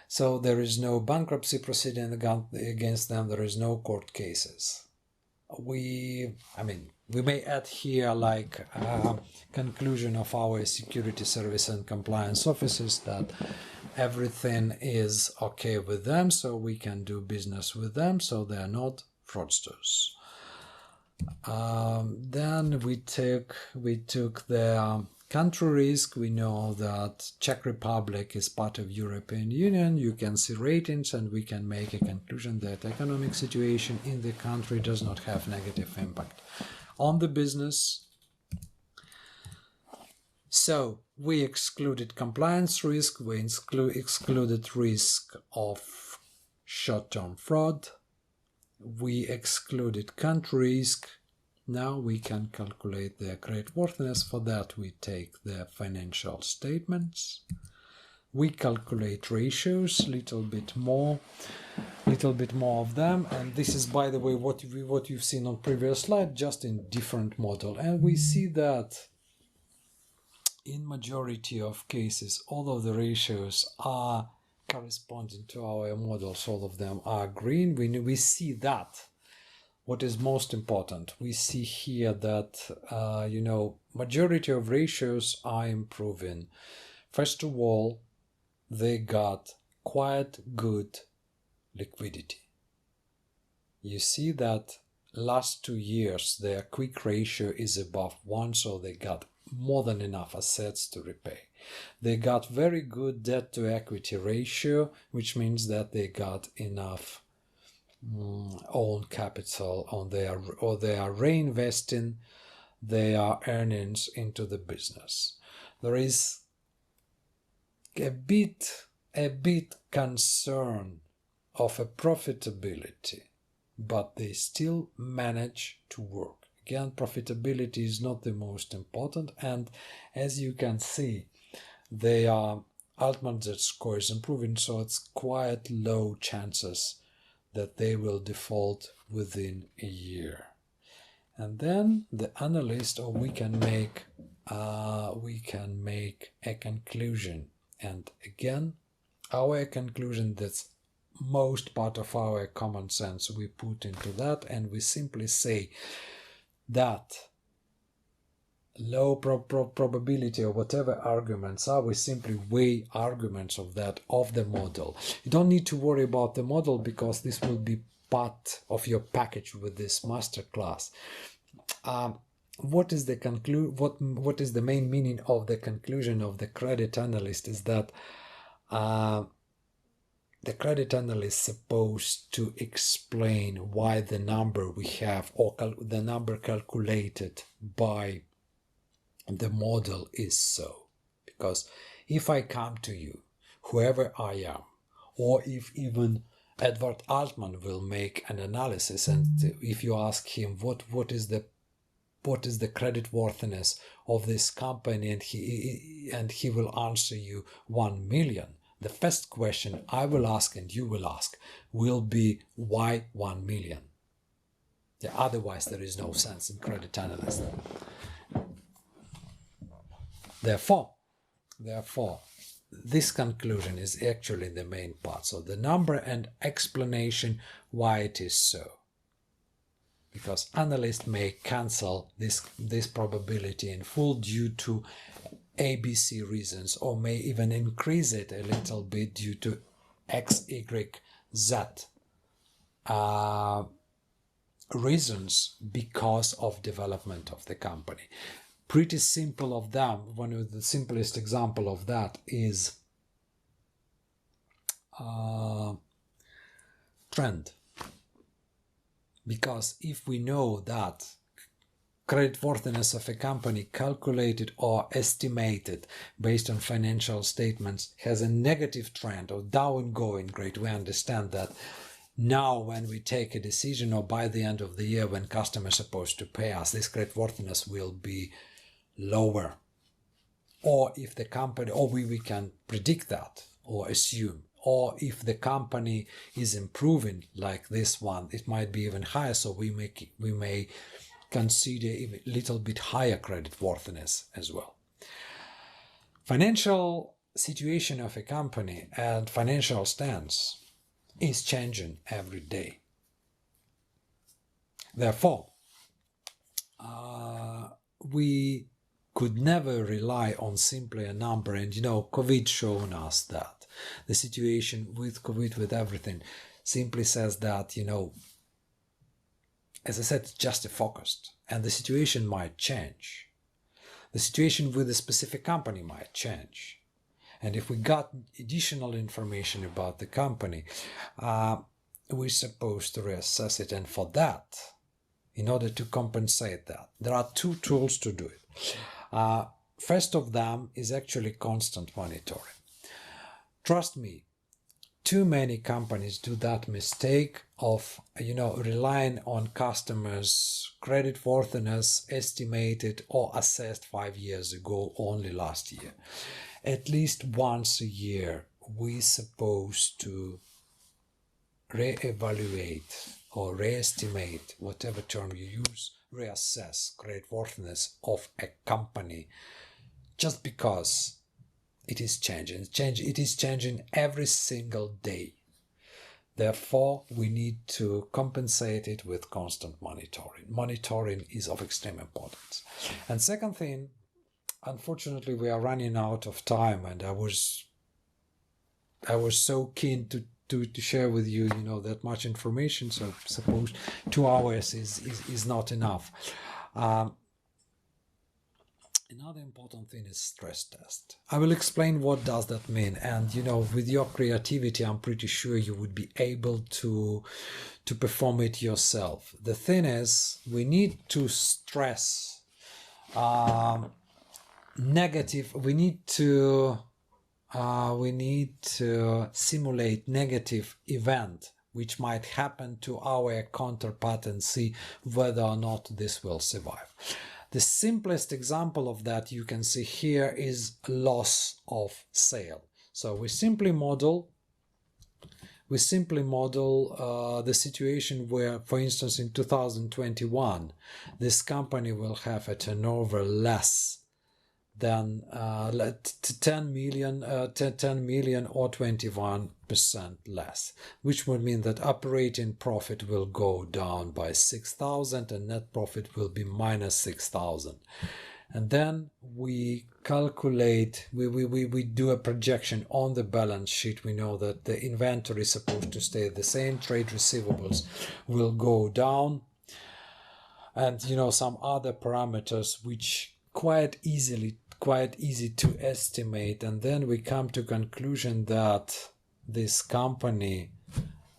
So there is no bankruptcy proceeding against them. There is no court cases. We may add here like conclusion of our security service and compliance officers that everything is okay with them, so we can do business with them, so they are not fraudsters. Then we took the country risk. We know that Czech Republic is part of European Union. You can see ratings, and we can make a conclusion that economic situation in the country does not have negative impact on the business. So we excluded compliance risk, we excluded risk of short-term fraud, we excluded country risk. Now we can calculate the creditworthiness. For that we take the financial statements, we calculate ratios, little bit more of them, and this is, by the way, what you've seen on previous slide, just in different model. And we see that in majority of cases all of the ratios are corresponding to our models. All of them are green. We see that what is most important, we see here that majority of ratios are improving First of all, they got quite good liquidity. You see that last 2 years their quick ratio is above 1, so they got more than enough assets to repay. They got very good debt to equity ratio, which means that they got enough own capital on their, or they are reinvesting their earnings into the business. There is a bit concern of a profitability, but they still manage to work. Again, profitability is not the most important, and as you can see, they are Altman score is improving, so it's quite low chances that they will default within a year. And then the analyst, or we can make a conclusion. And again, our conclusion, that's most part of our common sense we put into that, and we simply say that low probability or whatever arguments are, we simply weigh arguments of that of the model. You don't need to worry about the model because this will be part of your package with this masterclass. What is the main meaning of the conclusion of the credit analyst is that the credit analyst is supposed to explain why the number we have, or the number calculated by the model is so. Because if I come to you, whoever I am, or if even Edward Altman will make an analysis, and if you ask him what is the creditworthiness of this company, and he will answer you 1 million, the first question I will ask and you will ask will be, why 1 million? Yeah, otherwise there is no sense in credit analysis. Therefore, this conclusion is actually the main part. So the number and explanation why it is so. Because analysts may cancel this probability in full due to ABC reasons, or may even increase it a little bit due to X, Y, Z reasons because of development of the company. Pretty simple of them. One of the simplest example of that is trend. Because if we know that creditworthiness of a company calculated or estimated based on financial statements has a negative trend or downgoing grade, we understand that now when we take a decision, or by the end of the year when customers are supposed to pay us, this creditworthiness will be lower. Or if the company, or we can predict that or assume, or if the company is improving like this one, it might be even higher, so we may consider a little bit higher creditworthiness as well. Financial situation of a company and financial stance is changing every day. Therefore, we could never rely on simply a number, and COVID shown us that. The situation with COVID, with everything, simply says that, as I said, it's just a focus, and the situation might change. The situation with a specific company might change. And if we got additional information about the company, we're supposed to reassess it. And for that, in order to compensate that, there are 2 tools to do it. First of them is actually constant monitoring. Trust me, too many companies do that mistake of, relying on customers' creditworthiness estimated or assessed 5 years ago, only last year. At least once a year, we're supposed to reevaluate or reestimate, whatever term you use, reassess creditworthiness of a company, just because it is changing. It is changing every single day. Therefore, we need to compensate it with constant monitoring. Monitoring is of extreme importance. And second thing, unfortunately, we are running out of time, and I was so keen to share with you, that much information. So I suppose 2 hours is not enough. Another important thing is stress test. I will explain what does that mean, and with your creativity, I'm pretty sure you would be able to perform it yourself. The thing is, we need to stress negative. We need to simulate negative event which might happen to our counterpart and see whether or not this will survive. The simplest example of that you can see here is loss of sale. So we simply model the situation where, for instance, in 2021, this company will have a turnover less than 10 million or 21% less, which would mean that operating profit will go down by 6,000 and net profit will be minus 6,000. And then we calculate, we do a projection on the balance sheet. We know that the inventory is supposed to stay the same, trade receivables will go down, and some other parameters which quite easy to estimate. And then we come to conclusion that this company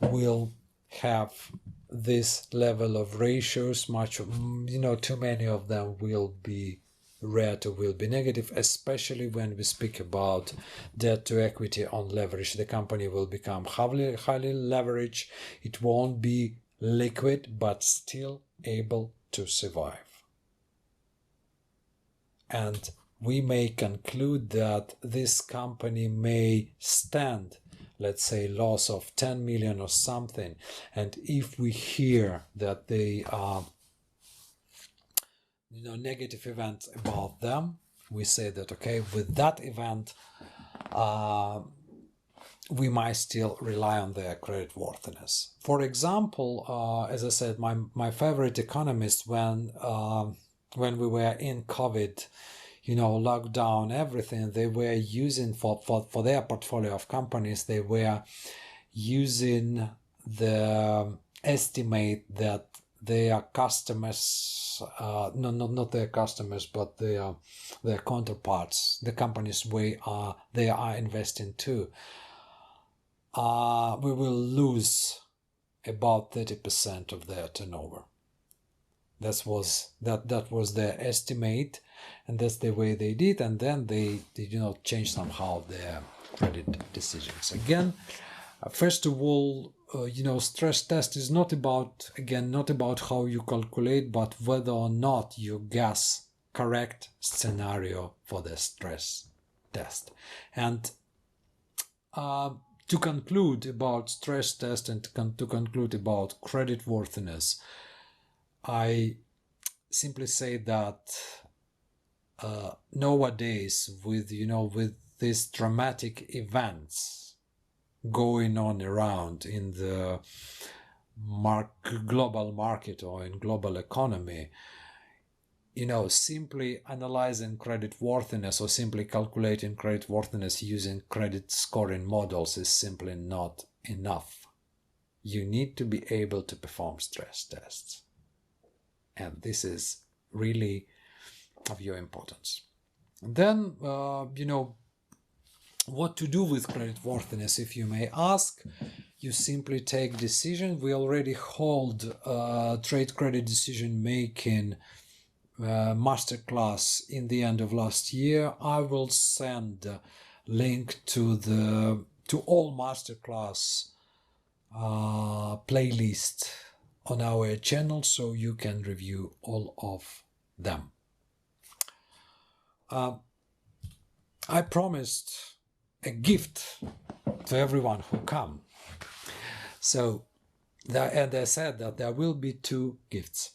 will have this level of ratios. Too many of them will be red or will be negative, especially when we speak about debt to equity on leverage. The company will become highly leveraged. It won't be liquid, but still able to survive. And we may conclude that this company may stand, let's say, loss of 10 million or something. And if we hear that they are, negative events about them, we say that, okay, with that event, we might still rely on their creditworthiness. For example, as I said, my favorite economist, when we were in COVID, lockdown, everything, they were using for their portfolio of companies, they were using the estimate that their customers, not their customers, but their counterparts, the companies they are investing to, we will lose about 30% of their turnover. That was their estimate, and that's the way they did. And then they change somehow their credit decisions. Again, first of all, stress test is not about how you calculate, but whether or not you guess correct scenario for the stress test. And to conclude about stress test and to conclude about creditworthiness, I simply say that nowadays, with these dramatic events going on around in the global market or in global economy, simply analyzing creditworthiness or simply calculating creditworthiness using credit scoring models is simply not enough. You need to be able to perform stress tests. And this is really of your importance. And then, what to do with creditworthiness, if you may ask. You simply take decision. We already hold trade credit decision making masterclass in the end of last year. I will send a link to all masterclass playlist on our channel, so you can review all of them. I promised a gift to everyone who come. So, and I said that there will be 2 gifts.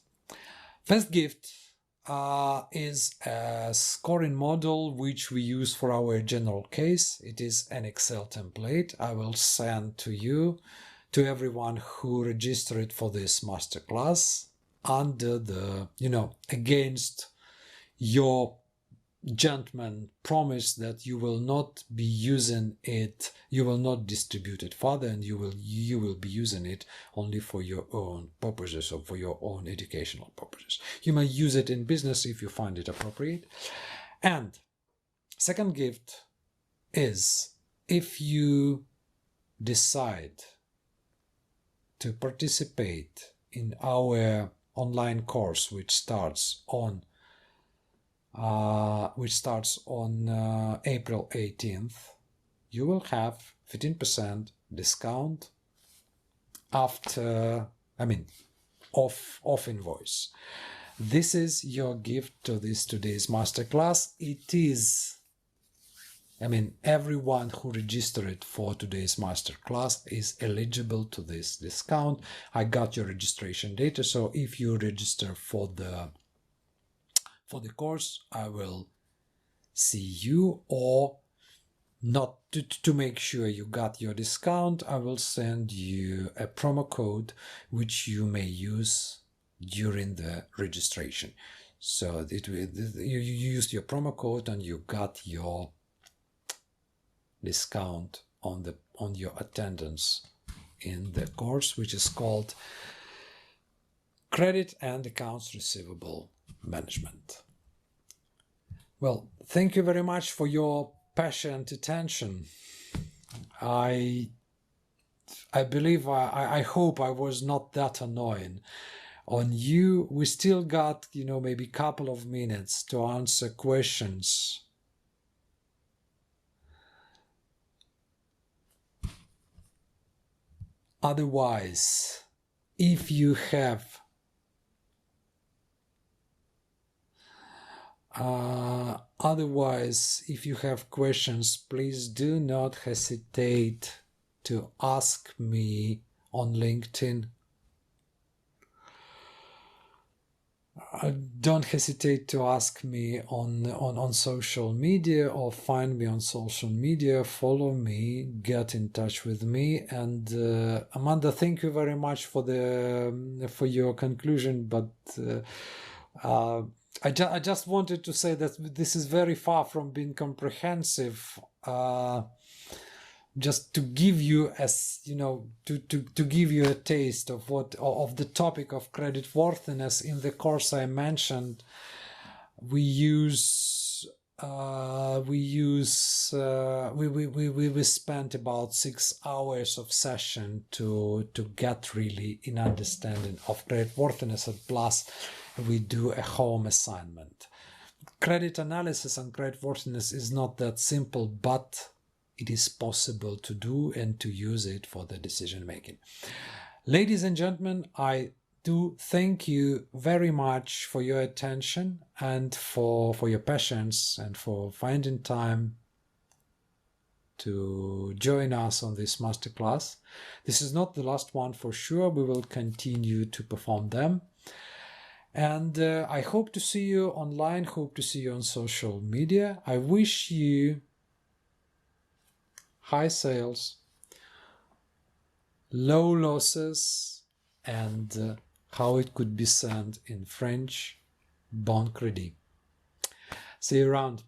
First gift is a scoring model which we use for our general case. It is an Excel template. I will send to you, to everyone who registered for this masterclass, under the, against your gentleman promise that you will not be using it, you will not distribute it further, and you will be using it only for your own purposes or for your own educational purposes. You may use it in business if you find it appropriate. And second gift is, if you decide to participate in our online course, which starts on April 18th, you will have 15% discount after, off invoice. This is your gift to today's masterclass. It is, everyone who registered for today's masterclass is eligible to this discount. I got your registration data, so if you register for the course, I will see you, or not to make sure you got your discount, I will send you a promo code which you may use during the registration. So you used your promo code and you got your discount on your attendance in the course, which is called Credit and Accounts Receivable Management. Well, thank you very much for your passionate attention. I believe, I hope I was not that annoying on you. We still got, maybe a couple of minutes to answer questions. Otherwise, if you have questions, please do not hesitate to ask me on LinkedIn. Don't hesitate to ask me on social media, or find me on social media, follow me, get in touch with me. And Amanda, thank you very much for your conclusion, but I just wanted to say that this is very far from being comprehensive. Just to give you, to give you a taste of the topic of creditworthiness. In the course I mentioned, we spent about 6 hours of session to get really an understanding of creditworthiness, and plus we do a home assignment. Credit analysis and creditworthiness is not that simple, but it is possible to do and to use it for the decision making. Ladies and gentlemen, I do thank you very much for your attention and for your patience and for finding time to join us on this masterclass. This is not the last one for sure. We will continue to perform them. And I hope to see you online, hope to see you on social media. I wish you high sales, low losses, and how it could be said in French, bon crédit. See you around.